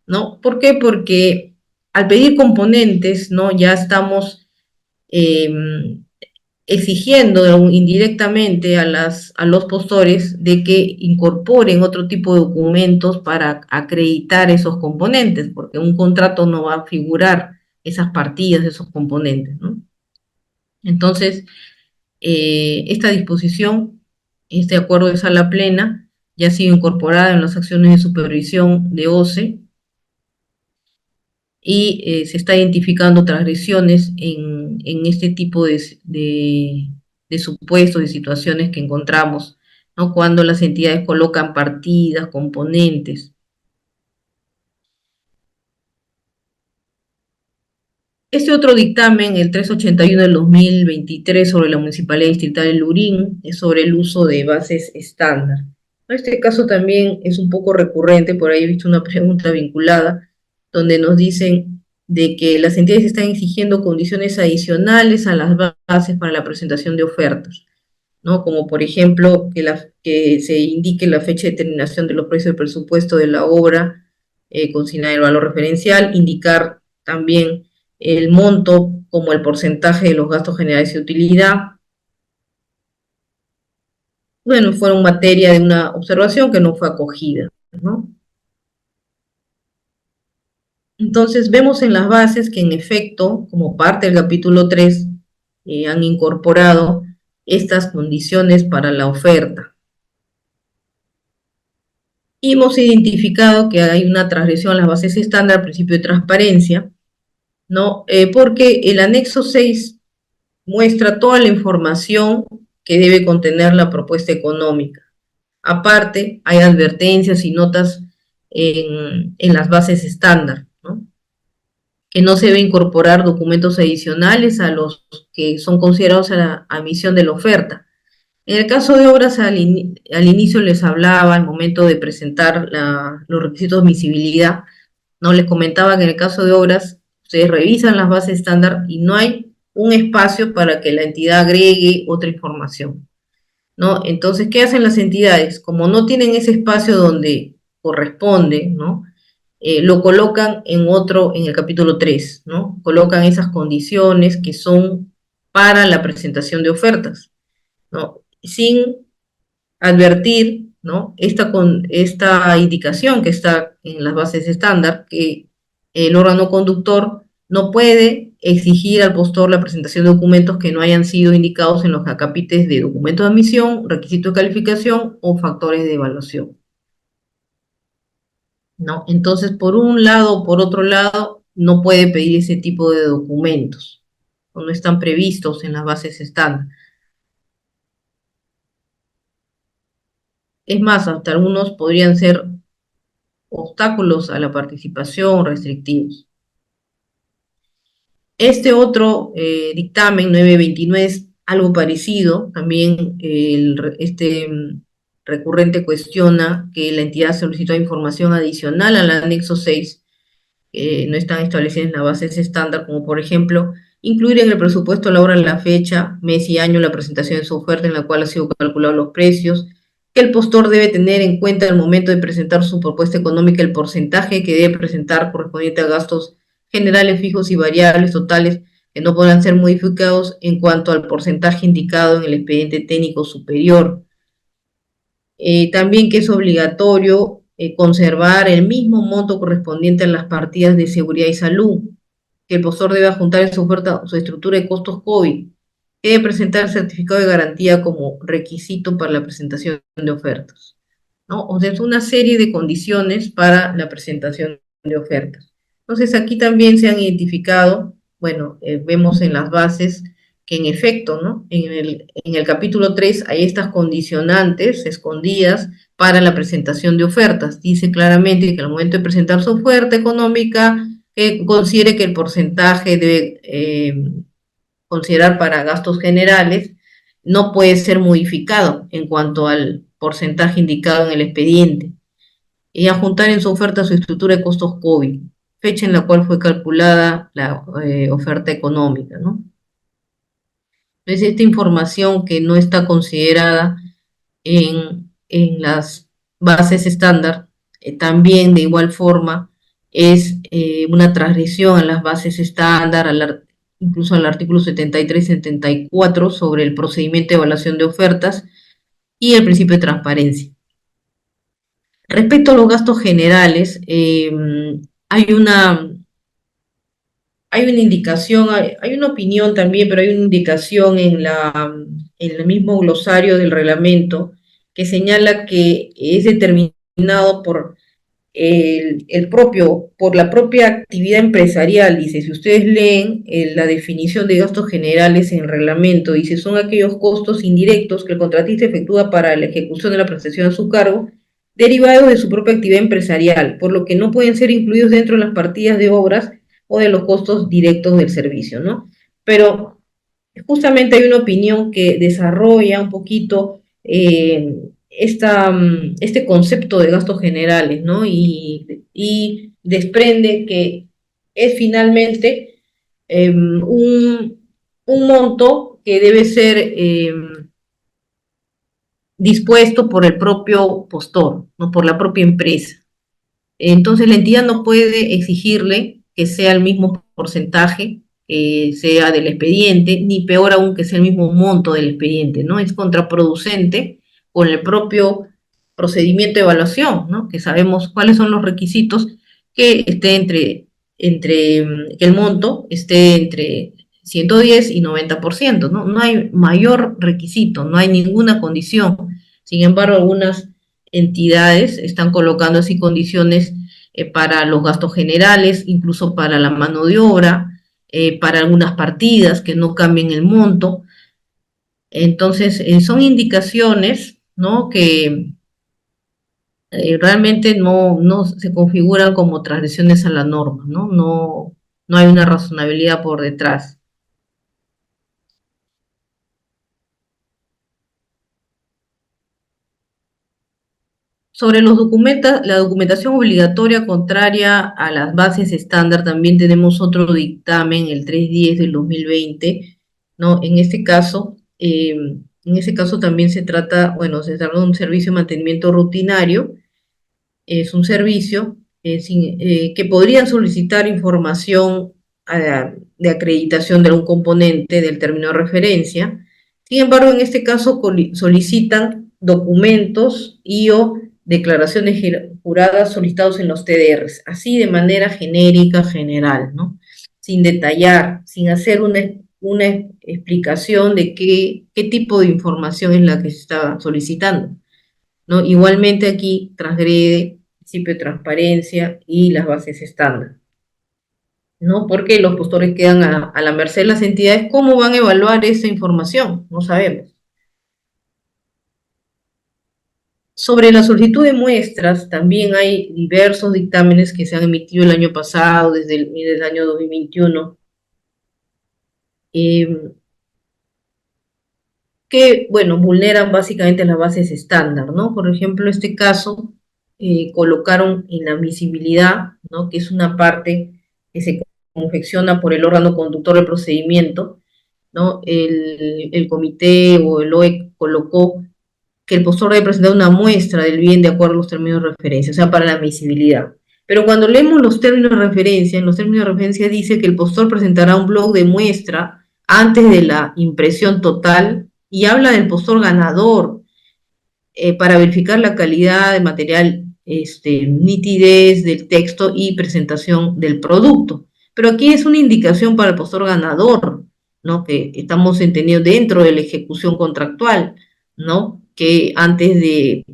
¿no? ¿Por qué? Porque al pedir componentes, ¿no? Ya estamos eh, exigiendo indirectamente a los postores de que incorporen otro tipo de documentos para acreditar esos componentes, porque un contrato no va a figurar esas partidas, esos componentes, ¿no? Entonces, esta disposición, este acuerdo de sala plena, ya ha sido incorporada en las acciones de supervisión de OCE y se está identificando transgresiones en este tipo de supuestos, de situaciones que encontramos, ¿no? Cuando las entidades colocan partidas, componentes. Este otro dictamen, el 381 del 2023, sobre la Municipalidad Distrital de Lurín, es sobre el uso de bases estándar. Este caso también es un poco recurrente, por ahí he visto una pregunta vinculada, donde nos dicen de que las entidades están exigiendo condiciones adicionales a las bases para la presentación de ofertas, ¿no? Como por ejemplo que se indique la fecha de terminación de los precios del presupuesto de la obra, consignar el valor referencial, indicar también el monto como el porcentaje de los gastos generales de utilidad. Bueno, fueron materia de una observación que no fue acogida, ¿no? Entonces vemos en las bases que en efecto, como parte del capítulo 3, han incorporado estas condiciones para la oferta. Y hemos identificado que hay una transgresión a las bases estándar, principio de transparencia, ¿no? Porque el anexo 6 muestra toda la información que debe contener la propuesta económica. Aparte, hay advertencias y notas en las bases estándar, ¿no? que no se debe incorporar documentos adicionales a los que son considerados a la admisión de la oferta. En el caso de obras, al inicio les hablaba, al momento de presentar los requisitos de admisibilidad, no les comentaba que en el caso de obras, ustedes revisan las bases estándar y no hay un espacio para que la entidad agregue otra información, ¿no? Entonces, ¿qué hacen las entidades? Como no tienen ese espacio donde corresponde, ¿no? Lo colocan en el capítulo 3, ¿no? Colocan esas condiciones que son para la presentación de ofertas, ¿no? Sin advertir, ¿no? Esta indicación que está en las bases estándar, que el órgano conductor no puede exigir al postor la presentación de documentos que no hayan sido indicados en los acápites de documento de admisión, requisitos de calificación o factores de evaluación, ¿no? Entonces, por un lado o por otro lado, no puede pedir ese tipo de documentos, o no están previstos en las bases estándar. Es más, hasta algunos podrían ser obstáculos a la participación restrictivos. Este otro dictamen 929 es algo parecido, también recurrente cuestiona que la entidad solicitó información adicional al anexo 6, no están establecidas en las bases estándar, como por ejemplo, incluir en el presupuesto la hora, la fecha, mes y año, la presentación de su oferta en la cual han sido calculados los precios, que el postor debe tener en cuenta al momento de presentar su propuesta económica el porcentaje que debe presentar correspondiente a gastos generales, fijos y variables totales que no podrán ser modificados en cuanto al porcentaje indicado en el expediente técnico superior. También que es obligatorio conservar el mismo monto correspondiente a las partidas de seguridad y salud, que el postor debe juntar en su oferta su estructura de costos COVID, que debe presentar el certificado de garantía como requisito para la presentación de ofertas, ¿no? O sea, es una serie de condiciones para la presentación de ofertas. Entonces, aquí también se han identificado, bueno, vemos en las bases que en efecto, ¿no? En el capítulo 3 hay estas condicionantes escondidas para la presentación de ofertas. Dice claramente que al momento de presentar su oferta económica, considere que el porcentaje debe considerar para gastos generales no puede ser modificado en cuanto al porcentaje indicado en el expediente, y adjuntar en su oferta su estructura de costos COVID, fecha en la cual fue calculada la oferta económica, ¿no? Entonces, esta información que no está considerada en las bases estándar, también de igual forma es una transgresión a las bases estándar, incluso al artículo 73 y 74 sobre el procedimiento de evaluación de ofertas y el principio de transparencia. Respecto a los gastos generales, hay una, hay una indicación, hay una opinión también, pero hay una indicación en el mismo glosario del reglamento que señala que es determinado por la propia actividad empresarial. Dice, si ustedes leen la definición de gastos generales en el reglamento, dice, son aquellos costos indirectos que el contratista efectúa para la ejecución de la prestación a su cargo, derivados de su propia actividad empresarial, por lo que no pueden ser incluidos dentro de las partidas de obras o de los costos directos del servicio, ¿no? Pero justamente hay una opinión que desarrolla un poquito este concepto de gastos generales, ¿no? Y desprende que es finalmente un monto que debe ser dispuesto por el propio postor, ¿no? Por la propia empresa. Entonces la entidad no puede exigirle que sea el mismo porcentaje, sea del expediente, ni peor aún que sea el mismo monto del expediente, ¿no? Es contraproducente con el propio procedimiento de evaluación, ¿no? Que sabemos cuáles son los requisitos, que esté que el monto esté entre 110 y 90%, ¿no? No hay mayor requisito, no hay ninguna condición. Sin embargo, algunas entidades están colocando así condiciones para los gastos generales, incluso para la mano de obra, para algunas partidas que no cambien el monto. Entonces, son indicaciones, ¿no? Que realmente no se configuran como transgresiones a la norma, ¿no? No, no hay una razonabilidad por detrás. Sobre la documentación obligatoria contraria a las bases estándar, también tenemos otro dictamen, el 310 del 2020, ¿no? En ese caso también se trata, bueno, se trata de un servicio de mantenimiento rutinario. Es un servicio que podrían solicitar información de acreditación de algún componente del término de referencia. Sin embargo, en este caso solicitan documentos y o declaraciones juradas solicitados en los TDRs, así de manera genérica, general, ¿no? Sin detallar, sin hacer una explicación de qué tipo de información es la que se está solicitando, ¿no? Igualmente aquí transgrede el principio de transparencia y las bases estándar, ¿no? Porque los postores quedan a la merced de las entidades. ¿Cómo van a evaluar esa información? No sabemos. Sobre la solicitud de muestras, también hay diversos dictámenes que se han emitido el año pasado, desde el año 2021, eh, que, bueno, vulneran básicamente las bases estándar, ¿no? Por ejemplo, en este caso, colocaron inadmisibilidad, ¿no? Que es una parte que se confecciona por el órgano conductor del procedimiento, ¿no? El comité o el OE colocó que el postor debe presentar una muestra del bien de acuerdo a los términos de referencia, o sea, para la admisibilidad. Pero cuando leemos los términos de referencia, en los términos de referencia dice que el postor presentará un blog de muestra antes de la impresión total y habla del postor ganador para verificar la calidad de material, nitidez del texto y presentación del producto. Pero aquí es una indicación para el postor ganador, ¿no? Que estamos entendiendo dentro de la ejecución contractual, ¿no? Que antes de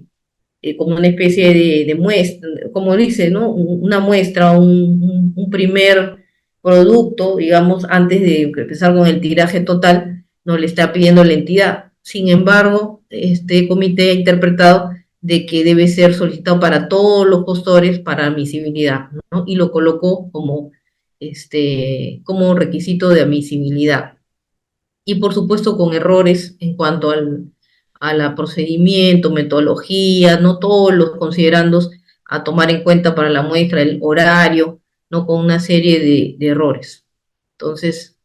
como una especie de muestra, como dice, ¿no? Una muestra, un primer producto, digamos, antes de empezar con el tiraje total, no le está pidiendo la entidad. Sin embargo, este comité ha interpretado de que debe ser solicitado para todos los postores para admisibilidad, ¿no? Y lo colocó como requisito de admisibilidad. Y por supuesto con errores en cuanto a la procedimiento, metodología, no todos los considerandos a tomar en cuenta para la muestra, el horario, no con una serie de errores. Entonces,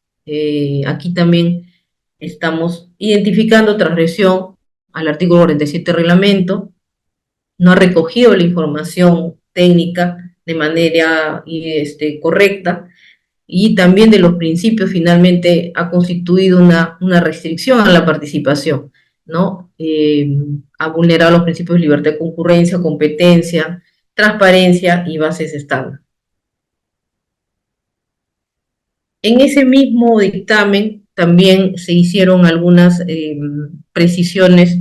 aquí también estamos identificando transgresión al artículo 47 del reglamento, no ha recogido la información técnica de manera correcta, y también de los principios finalmente ha constituido una restricción a la participación, ¿no? Ha vulnerado los principios de libertad de concurrencia, competencia, transparencia y bases estándar. En ese mismo dictamen también se hicieron algunas precisiones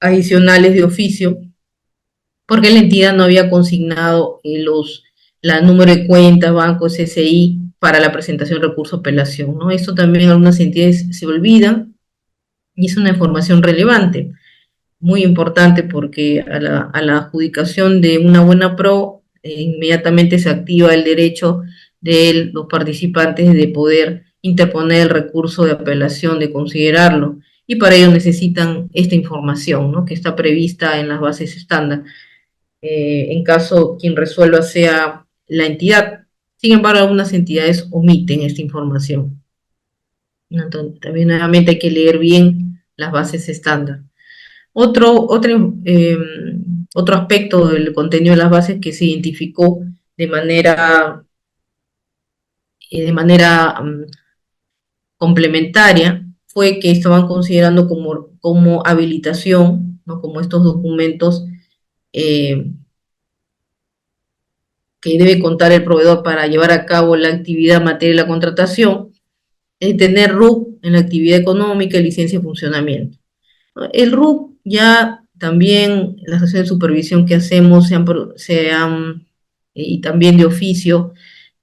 adicionales de oficio, porque la entidad no había consignado la número de cuenta, banco, SSI, para la presentación de recurso de apelación, ¿no? Esto también algunas entidades se olvidan y es una información relevante, muy importante, porque a la adjudicación de una buena pro, inmediatamente se activa el derecho de los participantes de poder interponer el recurso de apelación, de considerarlo, y para ello necesitan esta información, ¿no? Que está prevista en las bases estándar, en caso quien resuelva sea la entidad. Sin embargo, algunas entidades omiten esta información. Entonces, también nuevamente hay que leer bien las bases estándar. Eh, Otro aspecto del contenido de las bases que se identificó de manera complementaria fue que estaban considerando como habilitación, ¿no? Como estos documentos eh, que debe contar el proveedor para llevar a cabo la actividad en materia de la contratación, es tener RUC en la actividad económica y licencia de funcionamiento. El RUC ya también, las acciones de supervisión que hacemos y también de oficio,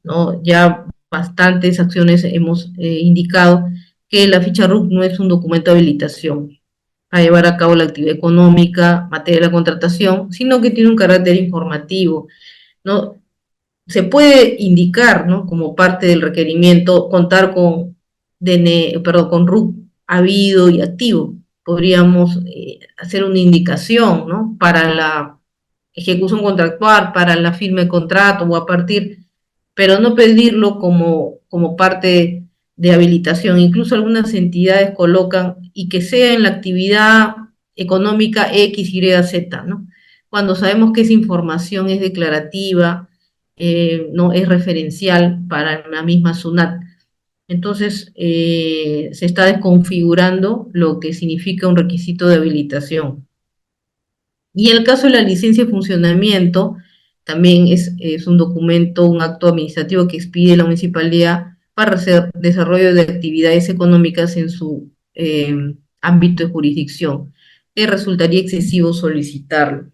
¿no? Ya bastantes acciones hemos indicado que la ficha RUC no es un documento de habilitación a llevar a cabo la actividad económica, materia de la contratación, sino que tiene un carácter informativo, ¿no? se puede indicar, ¿no? Como parte del requerimiento contar con perdón, con RUC habido y activo. Podríamos hacer una indicación, ¿no? Para la ejecución contractual, para la firma de contrato o a partir, pero no pedirlo como parte de habilitación. Incluso algunas entidades colocan y que sea en la actividad económica X, Y, Z, ¿no? Cuando sabemos que esa información es declarativa, no es referencial para la misma SUNAT. Entonces, se está desconfigurando lo que significa un requisito de habilitación. Y en el caso de la licencia de funcionamiento, también es un documento, un acto administrativo que expide la municipalidad para hacer desarrollo de actividades económicas en su ámbito de jurisdicción. Resultaría excesivo solicitarlo.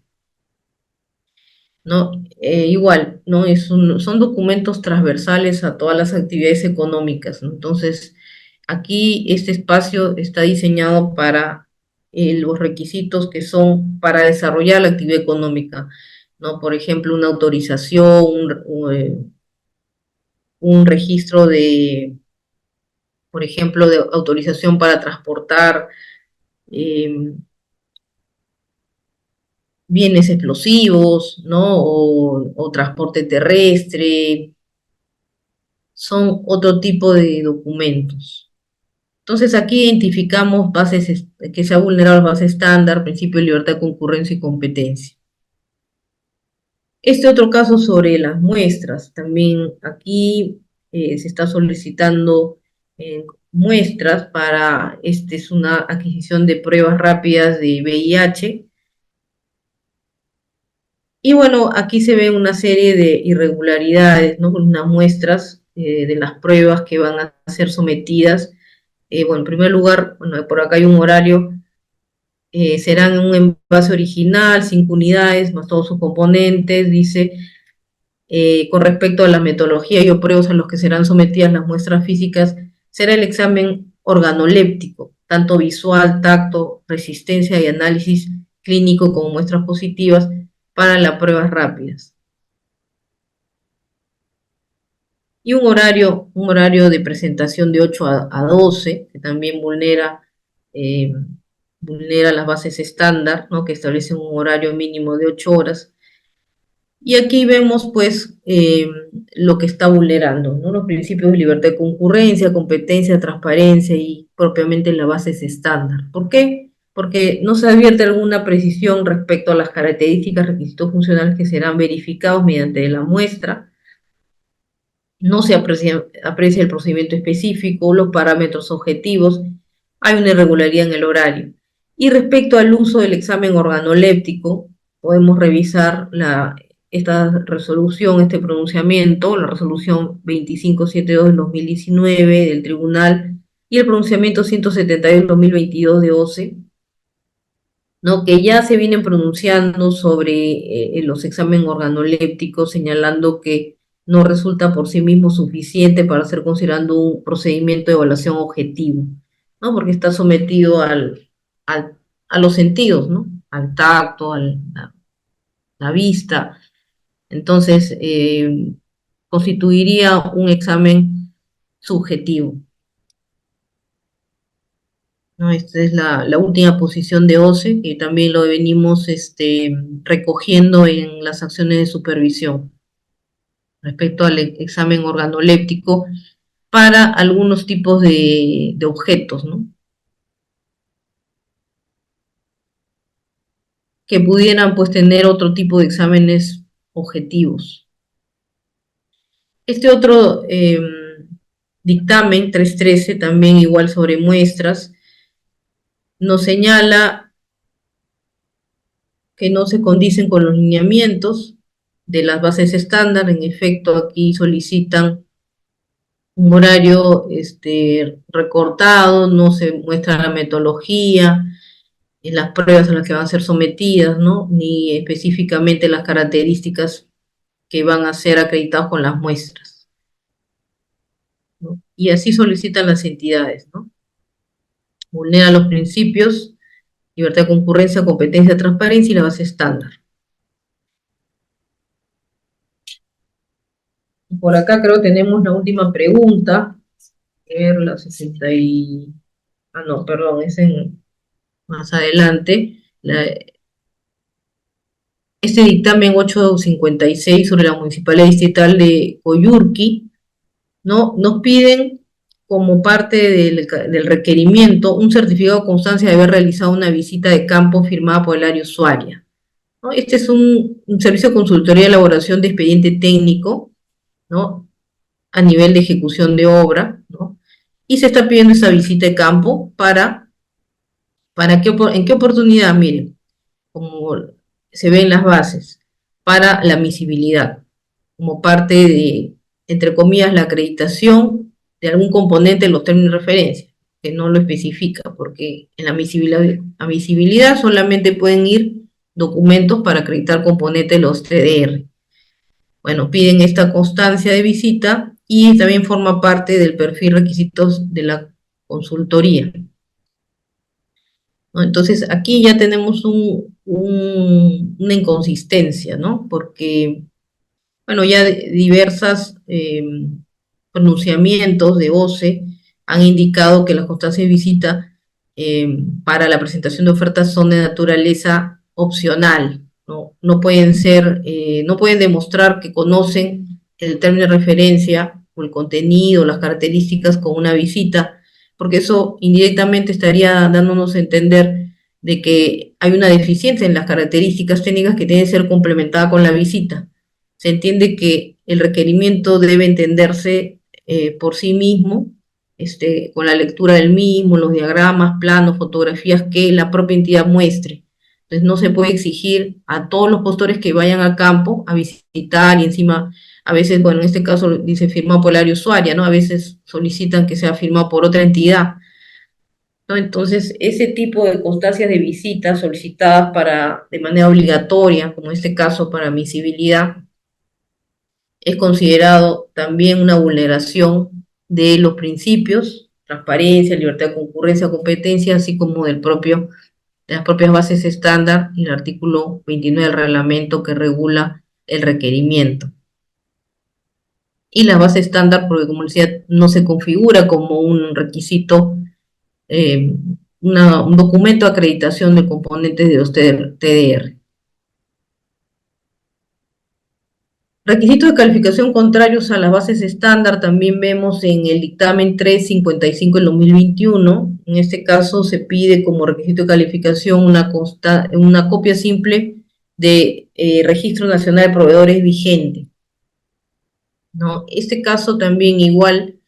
¿No? Igual, ¿no? Son documentos transversales a todas las actividades económicas, ¿no? Entonces, aquí este espacio está diseñado para los requisitos que son para desarrollar la actividad económica, ¿no? Por ejemplo, una autorización, un registro de, por ejemplo, de autorización para transportar eh, bienes explosivos, ¿no? O transporte terrestre, son otro tipo de documentos. Entonces aquí identificamos bases que se ha vulnerado la base estándar, principio de libertad de concurrencia y competencia. Este otro caso sobre las muestras, también aquí se está solicitando muestras para, es una adquisición de pruebas rápidas de VIH. Y bueno, aquí se ve una serie de irregularidades, ¿no? Unas muestras de las pruebas que van a ser sometidas. Bueno, en primer lugar, bueno, por acá hay un horario, serán en un envase original, 5 unidades, más todos sus componentes, dice, con respecto a la metodología y o pruebas a los que serán sometidas las muestras físicas, será el examen organoléptico, tanto visual, tacto, resistencia y análisis clínico como muestras positivas para las pruebas rápidas. Y un horario de presentación de 8 a 12, que también eh, vulnera las bases estándar, ¿no? Que establecen un horario mínimo de 8 horas. Y aquí vemos, pues, lo que está vulnerando, ¿no? Los principios de libertad de concurrencia, competencia, transparencia y propiamente las bases estándar. ¿Por qué? Porque no se advierte alguna precisión respecto a las características, requisitos funcionales que serán verificados mediante la muestra. No se aprecia el procedimiento específico, los parámetros objetivos, hay una irregularidad en el horario. Y respecto al uso del examen organoléptico, podemos revisar esta resolución, este pronunciamiento, la resolución 2572 del 2019 del tribunal y el pronunciamiento 172 del 2022 de OCE, ¿no? Que ya se vienen pronunciando sobre los exámenes organolépticos, señalando que no resulta por sí mismo suficiente para ser considerando un procedimiento de evaluación objetivo, ¿no? Porque está sometido a los sentidos, ¿no? Al tacto, la vista. Entonces, constituiría un examen subjetivo. ¿No? Esta es la última posición de OCE, que también lo venimos recogiendo en las acciones de supervisión respecto al examen organoléptico para algunos tipos de objetos, ¿no? Que pudieran pues tener otro tipo de exámenes objetivos. Este otro dictamen 313, también igual sobre muestras, nos señala que no se condicen con los lineamientos de las bases estándar. En efecto, aquí solicitan un horario recortado, no se muestra la metodología, en las pruebas a las que van a ser sometidas, ¿no? Ni específicamente las características que van a ser acreditadas con las muestras, ¿no? Y así solicitan las entidades, ¿no? Vulnera los principios, libertad de concurrencia, competencia, transparencia y la base estándar. por acá creo que tenemos la última pregunta. A ver, la 60 y... Ah, no, perdón, es en más adelante. Este dictamen 856 sobre la Municipalidad Distrital de Coyurqui, ¿no? Nos piden como parte del requerimiento un certificado de constancia de haber realizado una visita de campo firmada por el área usuaria, ¿no? Este es un servicio de consultoría de elaboración de expediente técnico, ¿no? A nivel de ejecución de obra, ¿no? Y se está pidiendo esa visita de campo ¿en qué oportunidad? Miren, como se ve en las bases, para la admisibilidad, como parte de, entre comillas, la acreditación de algún componente en los términos de referencia, que no lo especifica, porque en la admisibilidad solamente pueden ir documentos para acreditar componentes de los TDR. Bueno, piden esta constancia de visita y también forma parte del perfil requisitos de la consultoría, ¿no? Entonces, aquí ya tenemos una inconsistencia, ¿no? Porque, bueno, ya diversas pronunciamientos de OCE han indicado que las constancias de visita para la presentación de ofertas son de naturaleza opcional, ¿no? No pueden ser, no pueden demostrar que conocen el término de referencia o el contenido, las características con una visita, porque eso indirectamente estaría dándonos a entender de que hay una deficiencia en las características técnicas que tiene que ser complementada con la visita. Se entiende que el requerimiento debe entenderse por sí mismo, con la lectura del mismo, los diagramas, planos, fotografías que la propia entidad muestre. Entonces no se puede exigir a todos los postores que vayan a campo a visitar y encima, a veces, bueno, en este caso dice firmado por el área usuaria, ¿no? A veces solicitan que sea firmado por otra entidad, ¿no? Entonces, ese tipo de constancias de visita solicitadas de manera obligatoria, como en este caso para admisibilidad, es considerado también una vulneración de los principios, transparencia, libertad de concurrencia, competencia, así como de las propias bases estándar y el artículo 29 del reglamento que regula el requerimiento. Y la base estándar, porque como decía, no se configura como un requisito, eh, un documento de acreditación de componentes de los TDR. Requisitos de calificación contrarios a las bases estándar también vemos en el dictamen 355 del 2021. En este caso se pide como requisito de calificación una copia simple de Registro Nacional de Proveedores vigente, ¿no? Este caso también igual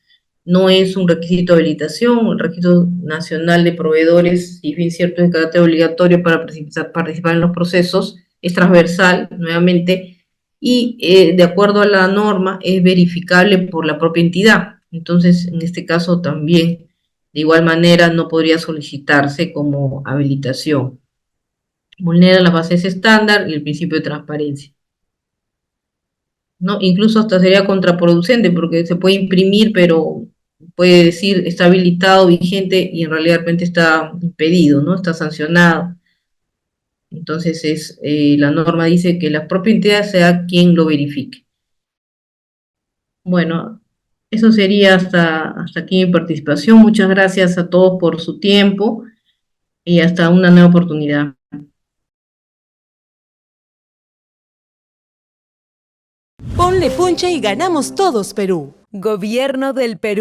no es un requisito de habilitación. El Registro Nacional de Proveedores, si bien cierto es de carácter obligatorio para participar en los procesos, es transversal, nuevamente, y de acuerdo a la norma es verificable por la propia entidad. Entonces, en este caso también, de igual manera, no podría solicitarse como habilitación. Vulnera las bases estándar y el principio de transparencia, ¿no? Incluso hasta sería contraproducente porque se puede imprimir, pero puede decir está habilitado, vigente, y en realidad de repente está impedido, ¿no? Está sancionado. Entonces la norma dice que la propia entidad sea quien lo verifique. Bueno, eso sería hasta aquí mi participación. Muchas gracias a todos por su tiempo y hasta una nueva oportunidad. Ponle punche y ganamos todos, Perú. Gobierno del Perú.